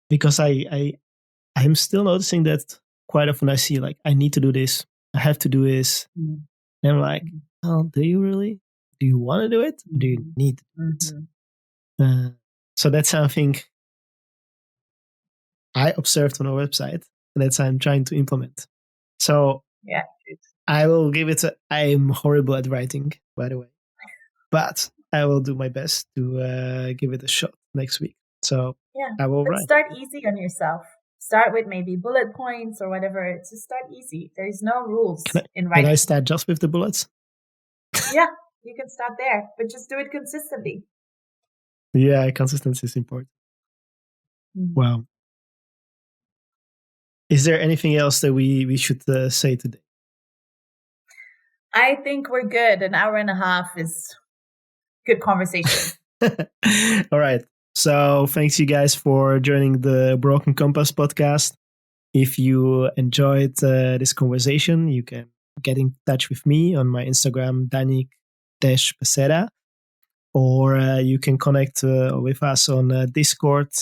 because I'm still noticing that quite often I see like I need to do this, I have to do this, and I'm like, oh, do you really? Do you want to do it? Or do you need to do it? So that's something I observed on our website, and that's I'm trying to implement. So yeah, I will give it I'm horrible at writing, by the way, but I will do my best to give it a shot next week. So I will write. Start easy on yourself. Start with maybe bullet points or whatever. Just start easy. There's no rules in writing. Can I start just with the bullets? Yeah, you can start there, but just do it consistently. Yeah, consistency is important. Wow. Is there anything else that we should say today? I think we're good. An hour and a half is good conversation. All right. So thanks you guys for joining the Broken Compass podcast. If you enjoyed this conversation, you can get in touch with me on my Instagram, Danik-Becerra, or you can connect with us on Discord,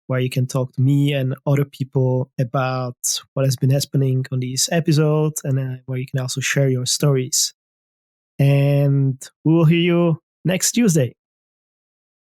where you can talk to me and other people about what has been happening on these episodes, and where you can also share your stories. And we will hear you next Tuesday.